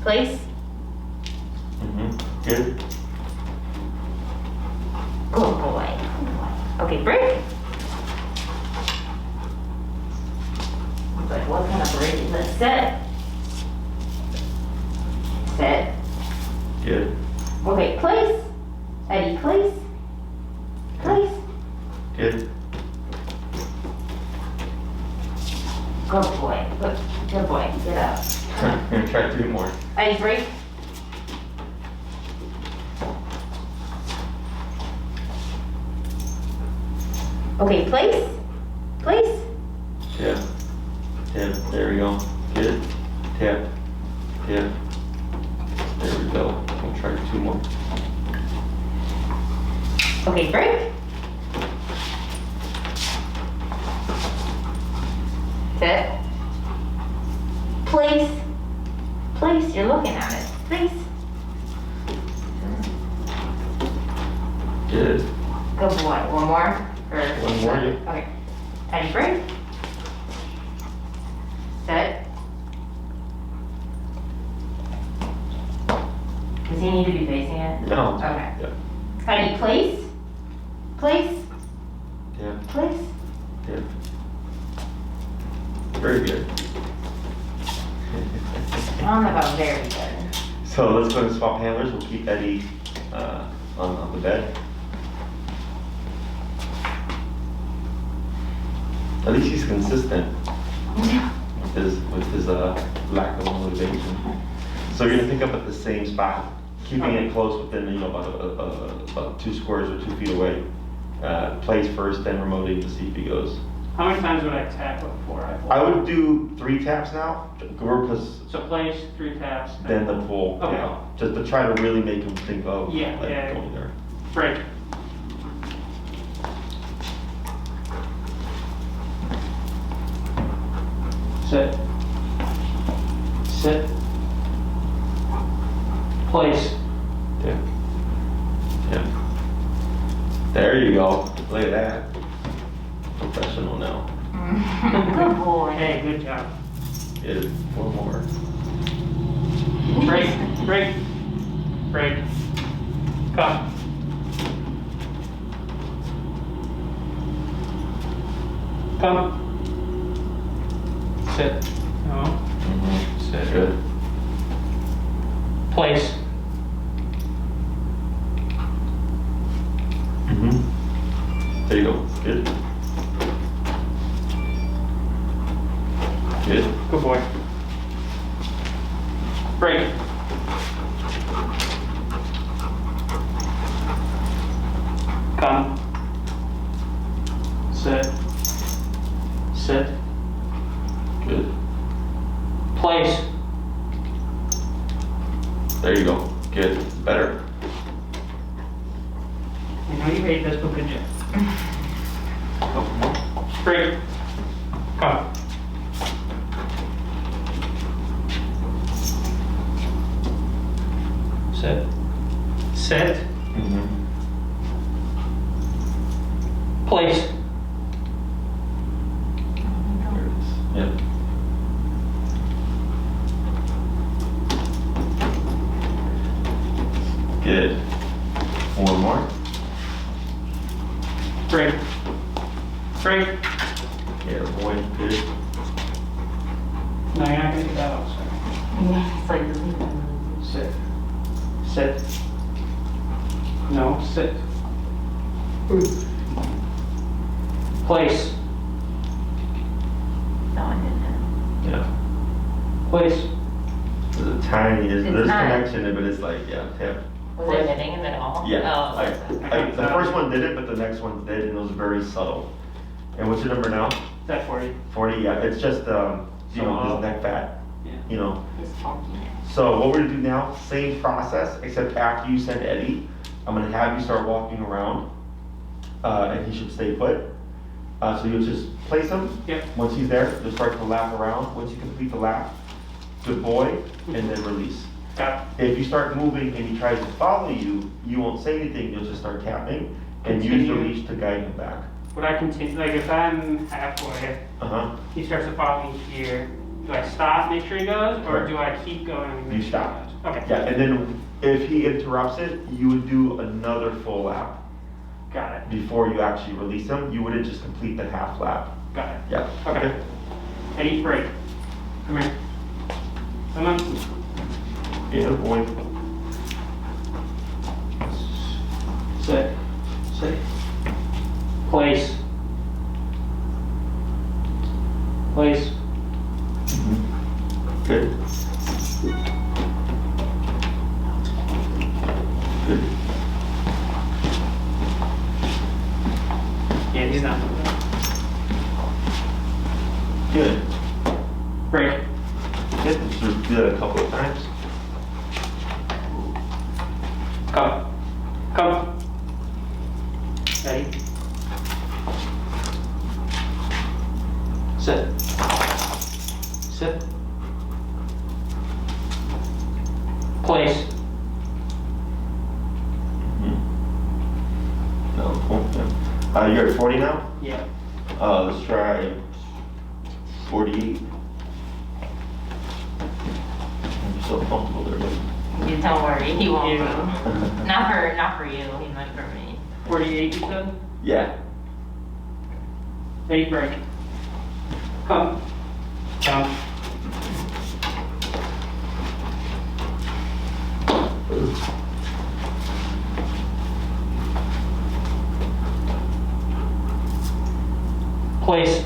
B: Place.
A: Good.
B: Good boy. Okay, break. I was like, what kind of break is this? Sit. Sit.
A: Good.
B: Okay, place. Eddie, place. Place.
A: Good.
B: Good boy. Good boy. Get up.
A: I'm gonna try 3 more.
B: Eddie, break. Okay, place. Place.
A: Tap. Tap. There we go. Good. Tap. Tap. There we go. I'll try 2 more.
B: Okay, break. Sit. Place. Place, you're looking at it. Place.
A: Good.
B: Good boy. One more? Or,
A: One more, yeah.
B: Okay. Eddie, break. Sit. Does he need to be facing it?
A: No.
B: Okay.
A: Yep.
B: Eddie, place. Place.
A: Tap.
B: Place.
A: Tap. Very good.
B: I don't know about very good.
A: So let's go ahead and swap handlers. We'll keep Eddie on the bed. At least he's consistent with his lack of motivation. So you're gonna pick up at the same spot, keeping it close within about 2 squares or 2 feet away. Plays first, then remoting to see if he goes.
C: How many times would I tap before I pull?
A: I would do 3 taps now, because
C: So place, 3 taps.
A: then the pull,
C: Okay.
A: yeah, just to try to really make him think of
C: Yeah,
A: like
C: yeah.
A: going there.
C: Break. Sit. Sit. Place.
A: Yeah. Yeah. There you go. Look at that. Professional now.
B: Good boy.
C: Hey, good job.
A: Is 1 more.
C: Break. Break. Break. Come. Come. Sit. No. Sit.
A: Good.
C: Place.
A: There you go. Good. Good.
C: Good boy. Break. Come. Sit. Sit.
A: Good.
C: Place.
A: There you go. Good. Better.
C: I know you hate this, but good job. Break. Come. Sit. Sit. Place.
A: There it is. Yep. Good. 1 more.
C: Break. Break.
A: Yeah, boy. Good.
C: No, you're not gonna get that out, sorry.
B: Yeah, it's like, doesn't even-
C: Sit. Sit. No, sit. Place.
B: that one didn't.
A: Yeah.
C: Place.
A: There's a tiny, there's
B: It's not-
A: connection, but it's like, yeah, tap.
B: Was it hitting him at all?
A: Yeah,
B: Oh,
A: like,
B: okay.
A: the first one did it, but the next one did, and it was very subtle. And what's your number now?
C: Is that 40?
A: 40, yeah, it's just, you know, his
C: So,
A: neck fat,
C: Yeah.
A: you know.
B: He's funky.
A: So what we're gonna do now, same process, except after you send Eddie, I'm gonna have you start walking around, and he should stay put. So you'll just place him.
C: Yep.
A: Once he's there, you'll start to lap around. Once you complete the lap, good boy, and then release.
C: Got
A: If you start moving and he tries to follow you, you won't say anything, you'll just start tapping and use the
C: Continue.
A: leash to guide him back.
C: would I continue, like if I'm halfway,
A: Uh-huh.
C: he starts to follow me here, do I stop, make sure he goes, or
A: Correct.
C: do I keep going and make
A: You
C: sure
A: stop.
C: he goes? Okay.
A: Yeah, and then if he interrupts it, you would do another full lap.
C: Got it,
A: Before you actually release him, you wouldn't just complete the half lap.
C: got it.
A: Yeah.
C: Okay. Eddie, break. Come here. Come on.
A: Yeah, boy.
C: Sit. Sit. Place. Place.
A: Good. Good.
C: Yeah, he's not.
A: Good.
C: Break.
A: Good. Just do that a couple of times.
C: Come. Come. Ready? Sit. Sit. Place.
A: No, cool. Yeah. You're at 40 now?
C: Yeah.
A: Let's try 48. I'm so comfortable there, buddy.
B: You don't worry, he won't
C: Yeah.
B: move. Not for you, he meant for me.
C: 48, you said?
A: Yeah.
C: Ready, break. Come. Come. Place.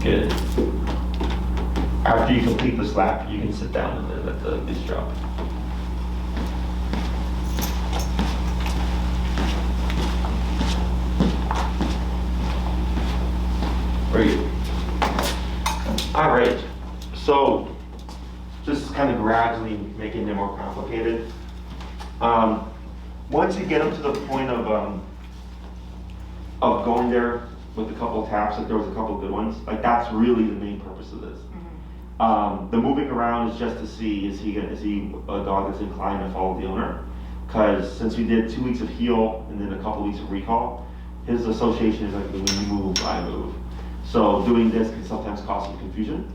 A: Good. After you complete this lap, you can sit down and then let the leash drop. Great. All right. So, just kind of gradually making it more complicated. Once you get up to the point of going there with a couple of taps, like there was a couple of good ones, like that's really the main purpose of this. The moving around is just to see, is he a dog that's inclined to follow the owner? Because since we did 2 weeks of heel and then a couple weeks of recall, his association is like when you move, I move. So doing this can sometimes cause some confusion.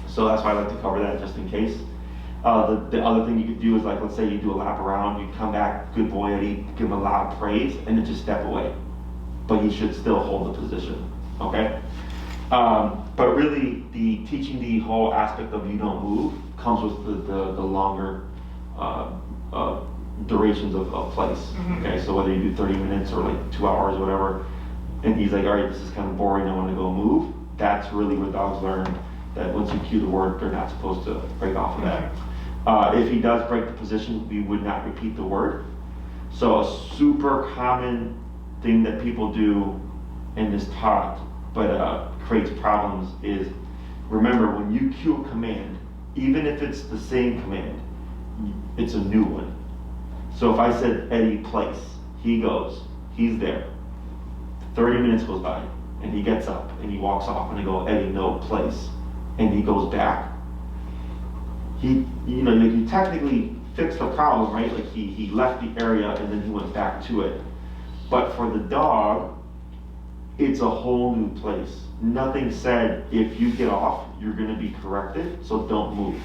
A: So that's why I like to cover that just in case. The other thing you could do is like, let's say you do a lap around, you come back, good boy Eddie, give him a lot of praise, and then just step away. But he should still hold the position, okay? But really, teaching the whole aspect of you don't move comes with the longer durations of place, okay? So whether you do 30 minutes or like 2 hours or whatever, and he's like, all right, this is kind of boring, I want to go move, that's really what dogs learn, that once you cue the word, they're not supposed to break off of that. If he does break the position, we would not repeat the word. So a super common thing that people do and is taught, but creates problems is, remember when you cue a command, even if it's the same command, it's a new one. So if I said Eddie place, he goes, he's there. 30 minutes goes by and he gets up and he walks off and I go, Eddie, no, place. And he goes back. You technically fixed the problem, right? Like he left the area and then he went back to it. But for the dog, it's a whole new place. Nothing said, if you get off, you're gonna be corrected, so don't move,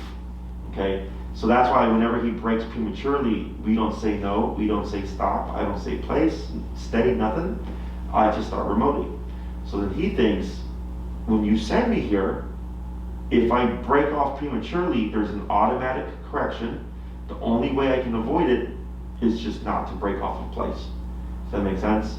A: okay? So that's why whenever he breaks prematurely, we don't say no, we don't say stop, I don't say place, steady, nothing. I just start remoting. So then he thinks, when you send me here, if I break off prematurely, there's an automatic correction. The only way I can avoid it is just not to break off in place. Does that make sense?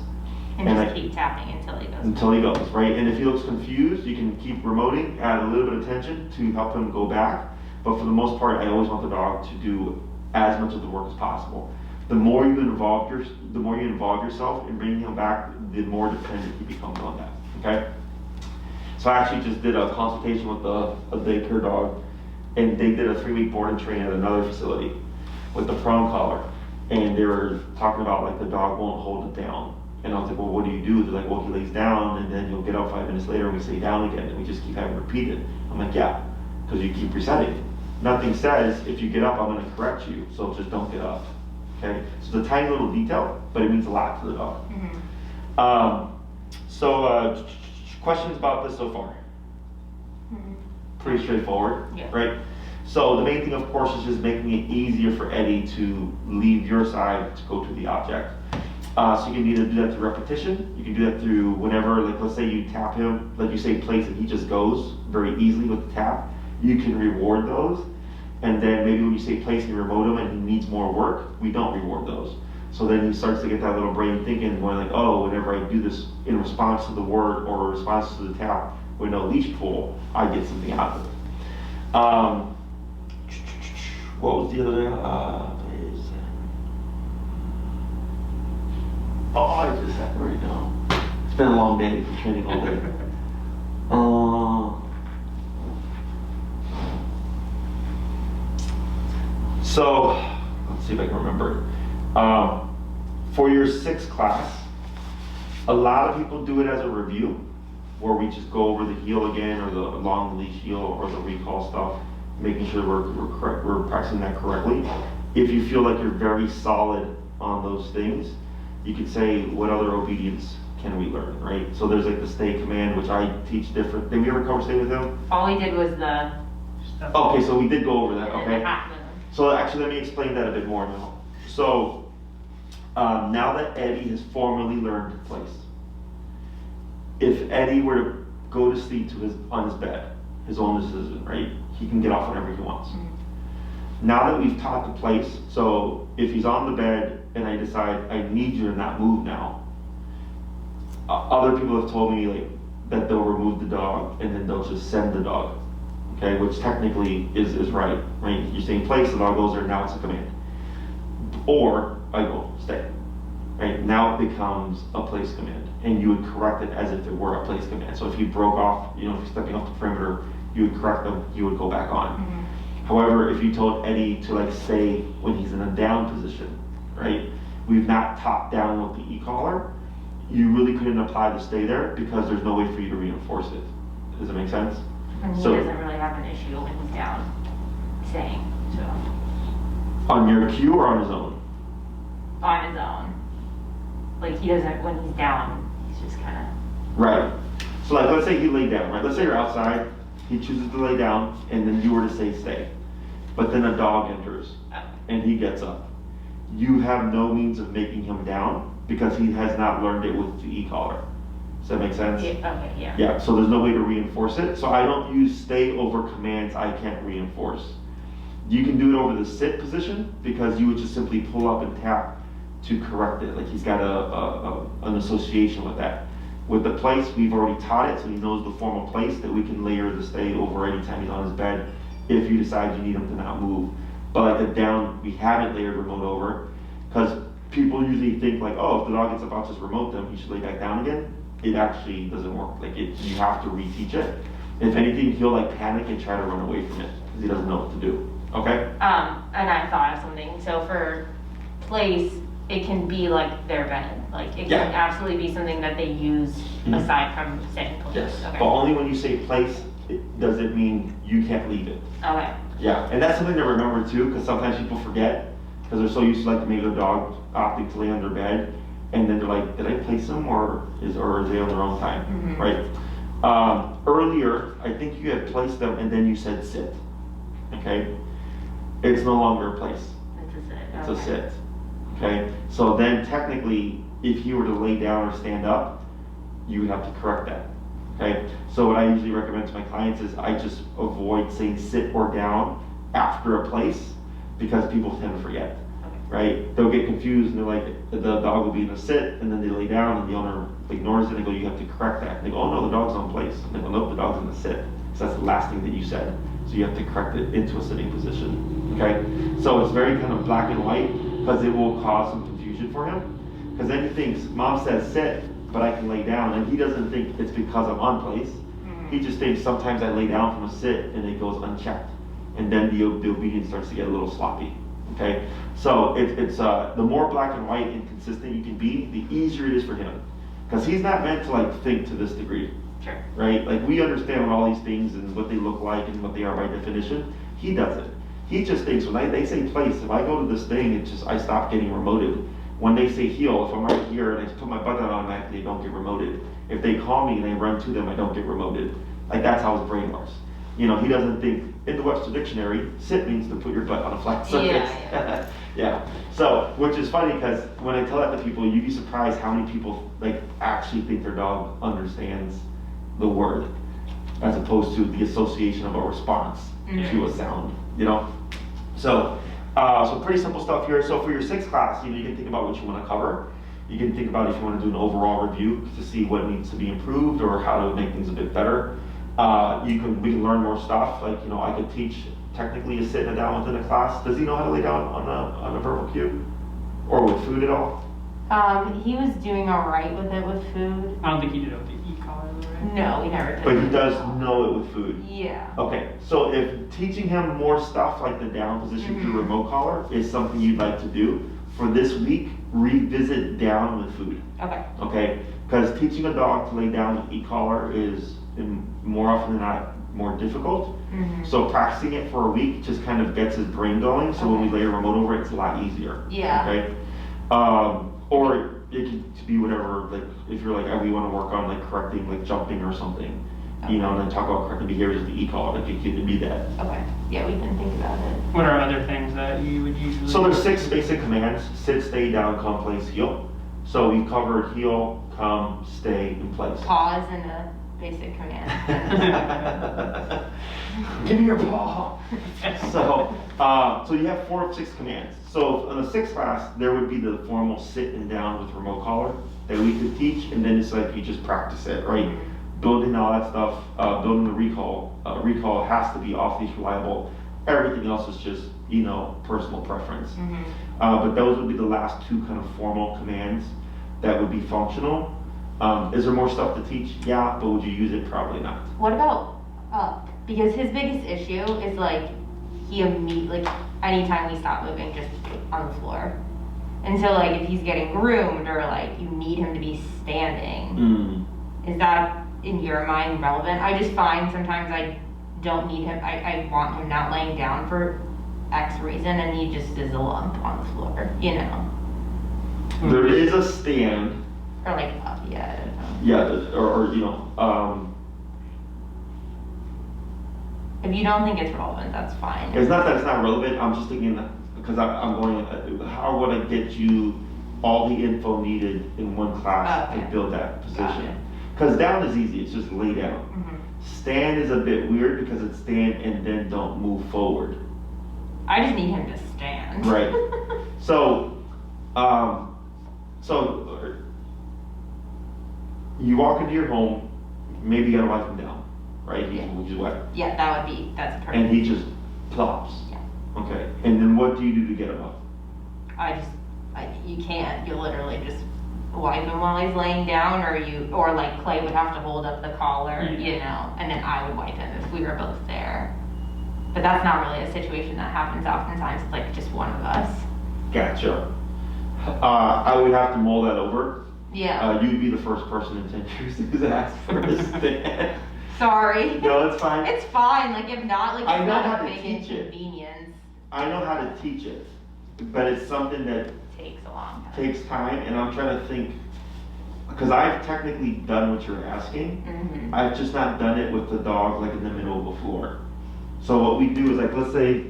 B: And just keep tapping until he goes.
A: Until he goes, right? And if he looks confused, you can keep remoting, add a little bit of tension to help him go back. But for the most part, I always want the dog to do as much of the work as possible. The more you involve yourself in bringing him back, the more dependent he becomes on that, okay? So I actually just did a consultation with a daycare dog, and they did a 3-week board and train at another facility with the prong collar. And they were talking about like the dog won't hold it down. And I was like, well, what do you do? They're like, well, he lays down and then he'll get up 5 minutes later and we say down again, and we just keep having it repeated. I'm like, yeah, because you keep resetting. Nothing says if you get up, I'm gonna correct you, so just don't get up. okay? So it's a tiny little detail, but it means a lot to the dog. Questions about this so far? Pretty straightforward,
B: Yeah.
A: right? So the main thing, of course, is just making it easier for Eddie to leave your side to go to the object. So you can either do that through repetition, you can do that through whenever, like let's say you tap him, like you say place and he just goes very easily with the tap, you can reward those. And then maybe when you say place and you remote him and he needs more work, we don't reward those. So then he starts to get that little brain thinking, going like, oh, whenever I do this in response to the word or in response to the tap with no leash pull, I get something out of it. What was the other? I just had to write down. It's been a long day for training all day. So let's see if I can remember. For your 6th class, a lot of people do it as a review, where we just go over the heel again, or the long leash heel, or the recall stuff, making sure we're practicing that correctly. If you feel like you're very solid on those things, you could say, what other obedience can we learn, right? So there's like the stay command, which I teach different. Did we ever cover stay with him?
B: All we did was the.
A: Okay, so we did go over that,
B: the
A: okay.
B: half moon.
A: So actually, let me explain that a bit more now. So now that Eddie has formally learned place, if Eddie were to go to sleep on his bed, his own decision, right? He can get off whenever he wants. Now that we've taught the place, so if he's on the bed and I decide I need you to not move now, other people have told me like that they'll remove the dog and then they'll just send the dog, okay, which technically is right? You're saying place, the dog goes there, now it's a command. Or I go stay, right? Now it becomes a place command, and you would correct it as if it were a place command. So if you broke off, if you're stepping off the perimeter, you would correct them, you would go back on. However, if you told Eddie to like stay when he's in a down position, right? We've not topped down with the e-collar, you really couldn't apply the stay there because there's no way for you to reinforce it. Does that make sense?
B: And he doesn't really have an issue when he's down staying, so.
A: On your cue or on his own?
B: On his own. Like he doesn't, when he's down, he's just kind of.
A: Right. So like, let's say he laid down, right? Let's say you're outside, he chooses to lay down, and then you were to say stay. But then a dog enters, and he gets up. You have no means of making him down because he has not learned it with the e-collar. Does that make sense?
B: Yeah, okay, yeah.
A: Yeah, so there's no way to reinforce it. So I don't use stay over commands I can't reinforce. You can do it over the sit position because you would just simply pull up and tap to correct it. Like he's got an association with that. With the place, we've already taught it, so he knows the formal place that we can layer the stay over anytime he's on his bed if you decide you need him to not move. But like the down, we haven't layered remote over because people usually think like, oh, if the dog gets up, I'll just remote them, he should lay back down again. It actually doesn't work. Like you have to reteach it. If anything, he'll like panic and try to run away from it because he doesn't know what to do. Okay?
B: And I thought of something. So for place, it can be like their bed. Like it can absolutely be something that they use aside from sitting place.
A: Yes.
B: Okay.
A: But only when you say place, does it mean you can't leave it.
B: Okay.
A: Yeah, and that's something to remember too, because sometimes people forget because they're so used to like maybe a dog opting to lay on their bed, and then they're like, did I place them or is they on their own time, right? Earlier, I think you had placed them and then you said sit. Okay, it's no longer a place.
B: It's a sit.
A: It's a sit. Okay, so then technically, if he were to lay down or stand up, you would have to correct that. Okay, so what I usually recommend to my clients is I just avoid saying sit or down after a place because people tend to forget, right? They'll get confused and they're like, the dog will be in a sit and then they lay down and the owner ignores it and they go, you have to correct that. And they go, oh no, the dog's on place. And they go, nope, the dog's in the sit. So that's the last thing that you said. So you have to correct it into a sitting position, okay? So it's very kind of black and white because it will cause some confusion for him. Because then he thinks, mom says sit, but I can lay down, and he doesn't think it's because I'm on place. He just thinks sometimes I lay down from a sit and it goes unchecked, and then the obedience starts to get a little sloppy. Okay, so it's the more black and white and consistent you can be, the easier it is for him, because he's not meant to like think to this degree.
B: Sure.
A: Right? Like we understand what all these things and what they look like and what they are by definition. He doesn't. He just thinks when they say place, if I go to this thing, it's just, I stop getting remoted. When they say heel, if I'm right here and I put my butt down automatically, they don't get remoted. If they call me and I run to them, I don't get remoted. Like that's how his brain works. You know, he doesn't think, in the Webster Dictionary, sit means to put your butt on a flat surface. Yeah. So, which is funny because when I tell that to people, you'd be surprised how many people like actually think their dog understands the word, as opposed to the association of a response to a sound, you know? So, so pretty simple stuff here. So for your 6th class, you know, you can think about what you want to cover. You can think about if you want to do an overall review to see what needs to be improved or how to make things a bit better. We can learn more stuff. Like, you know, I could teach technically a sit and a down within a class. Does he know how to lay down on a verbal cue? Or with food at all?
B: He was doing all right with it with food.
C: I don't think he did it with the e-collar, right?
B: No, he never did.
A: But he does know it with food.
B: Yeah.
A: Okay, so if teaching him more stuff like the down position through remote collar is something you'd like to do, for this week, revisit down with food.
B: Okay.
A: Okay, because teaching a dog to lay down with e-collar is more often than not more difficult. So practicing it for a week just kind of gets his brain going. So when we lay a remote over it, it's a lot easier.
B: Yeah.
A: Okay. Or it could be whatever. Like if you're like, oh, we want to work on like correcting like jumping or something, you know, and then talk about correcting behaviors of the e-collar. Like it could be that.
B: Okay. Yeah, we can think about it.
C: What are other things that you would usually?
A: So there's 6 basic commands: sit, stay, down, come, place, heel. So we covered heel, come, stay, in place.
B: Pause in a basic command.
A: Give me your paw. So you have 4 of 6 commands. So in the 6th class, there would be the formal sit and down with remote collar that we could teach, and then it's like you just practice it, right? Building all that stuff, building the recall. Recall has to be off-leash reliable. Everything else is just, you know, personal preference. But those would be the last 2 kind of formal commands that would be functional. Is there more stuff to teach? Yeah, but would you use it? Probably not.
B: What about up? Because his biggest issue is like he immediately, like anytime we stop moving, just on the floor. And so like if he's getting groomed or like you need him to be standing, is that in your mind relevant? I just find sometimes I don't need him, I want him not laying down for X reason and he just is a lump on the floor, you know?
A: There is a stand.
B: Or like up, yeah, I don't know.
A: Yeah, or you know,
B: If you don't think it's relevant, that's fine.
A: it's not that it's not relevant. I'm just thinking because I'm going. How would I get you all the info needed in one class to build that position? Because down is easy. It's just lay down. Stand is a bit weird because it's stand and then don't move forward.
B: I just need him to stand.
A: Right. So, you walk into your home. Maybe you gotta wipe him down, right? He's wet.
B: Yeah, that's perfect.
A: And he just plops.
B: Yeah.
A: Okay. And then what do you do to get him up?
B: You can't. You literally just wipe him while he's laying down, or like Clay would have to hold up the collar, you know, and then I would wipe him if we were both there. But that's not really a situation that happens oftentimes. It's like just one of us.
A: Gotcha. I would have to mull that over.
B: Yeah.
A: You'd be the first person in 10 years who's asked for a stand.
B: Sorry.
A: No, it's fine.
B: It's fine. Like if not, like
A: I
B: it's
A: know
B: not
A: how
B: a
A: to
B: big
A: teach it.
B: inconvenience.
A: I know how to teach it, but it's something that
B: Takes a long time.
A: takes time, and I'm trying to think, because I've technically done what you're asking. I've just not done it with the dog like in the middle of the floor. So what we do is like, let's say,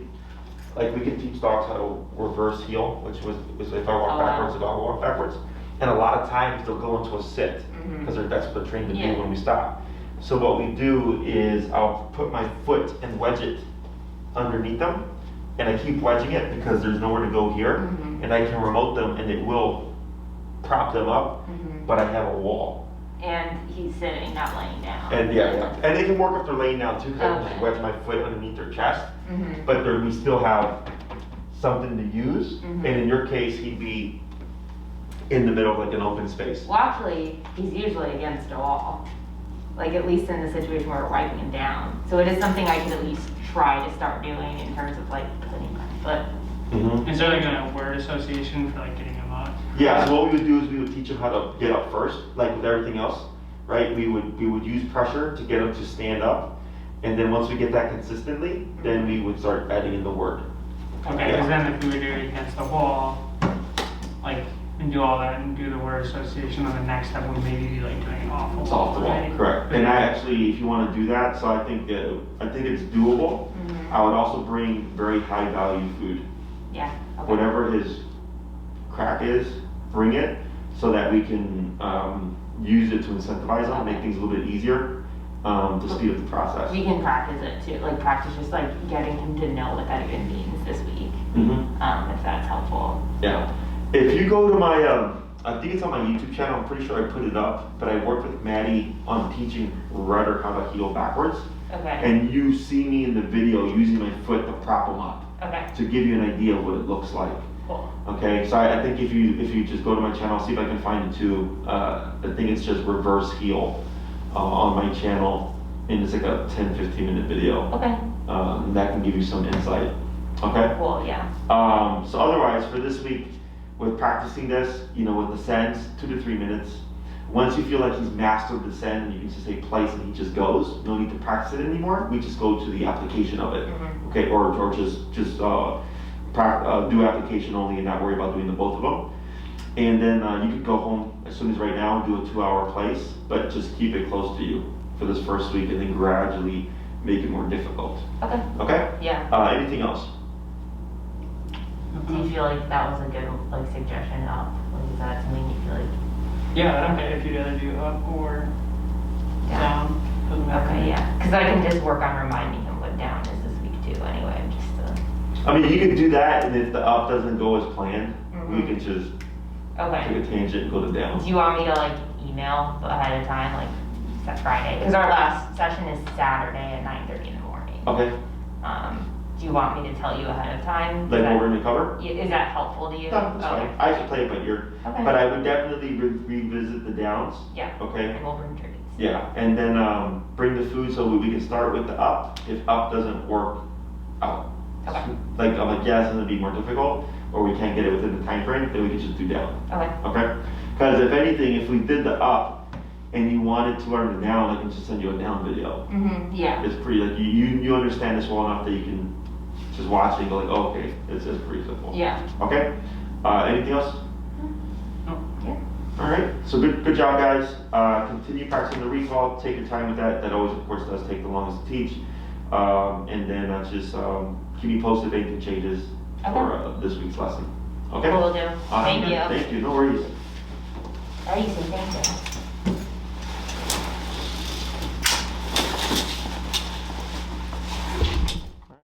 A: like we can teach dogs how to reverse heel, which was if I walk backwards, the dog will walk backwards. And a lot of times they'll go into a sit, because that's what they're trained to do when we stop. So what we do is I'll put my foot and wedge it underneath them, and I keep wedging it because there's nowhere to go here, and I can remote them and it will prop them up, but I have a wall.
B: And he's sitting, not laying down.
A: And and they can work if they're laying down too, because I can just wedge my foot underneath their chest, but we still have something to use, and in your case he'd be in the middle of like an open space.
B: Well, actually, he's usually against a wall. Like at least in the situation where we're wiping him down. So it is something I can at least try to start doing in terms of like putting my foot.
C: Is there like a word association for like getting him up?
A: Yeah, so what we would do is we would teach him how to get up first, like with everything else, right? We would use pressure to get him to stand up, And then once we get that consistently, then we would start adding in the word.
C: Okay, because then if we would do it against the wall, like, and do all that and do the word association, on the next step would maybe be like doing an awful.
A: It's off the wall,
C: right?
A: correct. And I actually, if you want to do that, so I think it's doable.
B: Mhm.
A: I would also bring very high value food.
B: Yeah, okay.
A: Whatever his crack is, bring it so that we can use it to incentivize him, make things a little bit easier to speed up the process.
B: We can practice it too, like practice just like getting him to know what that even means this week, if that's helpful.
A: Yeah. If you go to my, I think it's on my YouTube channel, I'm pretty sure I put it up, but I worked with Maddie on teaching rudder how to heel backwards.
B: Okay,
A: And you see me in the video using my foot to prop them up
B: okay,
A: to give you an idea of what it looks like.
B: cool.
A: Okay, so I think if you just go to my channel, see if I can find it too. I think it's just reverse heel on my channel, and it's like a 10-15 minute video.
B: Okay,
A: And that can give you some insight. Okay.
B: cool, yeah.
A: So otherwise, for this week, with practicing this, with the sends, 2 to 3 minutes. Once you feel like he's mastered the send, you can just say place and he just goes. No need to practice it anymore. We just go to the application of it.
B: Mhm.
A: Okay, or just do application only and not worry about doing the both of them. And then you could go home as soon as right now and do a 2-hour place, but just keep it close to you for this first week and then gradually make it more difficult.
B: Okay,
A: Okay?
B: yeah.
A: Anything else?
B: Do you feel like that was a good like suggestion up? Like, is that something you feel like?
C: Yeah, I don't care if you'd rather do up or down. Doesn't matter.
B: Okay, yeah, because I can just work on reminding him what down is this week too anyway, just
A: I mean, you can do that, and if the up doesn't go as planned, we
B: Mhm.
A: can just
B: okay.
A: take a tangent and go to down.
B: Do you want me to like email ahead of time, like set Friday? Because our last session is Saturday at 9:30 in the morning.
A: Okay,
B: Do you want me to tell you ahead of time?
A: like
B: Is
A: what
B: that-
A: we're gonna cover?
B: Is that helpful to you?
A: No, that's fine. I should play it by ear.
B: Okay.
A: But I would definitely revisit the downs,
B: Yeah,
A: okay?
B: and we'll bring treats.
A: Yeah, and then bring the food so we can start with the up. If up doesn't work out,
B: Okay.
A: like I'm like, yeah, it's gonna be more difficult, or we can't get it within the time frame, then we can just do down.
B: Okay,
A: Okay? Because if anything, if we did the up and you wanted to learn the down, I can just send you a down video.
B: yeah,
A: It's pretty like you understand this well enough that you can just watch it and go like, oh, okay, it's pretty simple.
B: yeah.
A: Okay. Anything else?
B: Yeah.
A: All right. So good job, guys. Continue practicing the recall. Take your time with that. That always, of course, does take the longest to teach. And then just keep me posted if anything changes for this week's lesson. Okay.
B: Will do.
A: Awesome.
B: Thank you.
A: Thank you. No worries.
B: Are you saying thank you?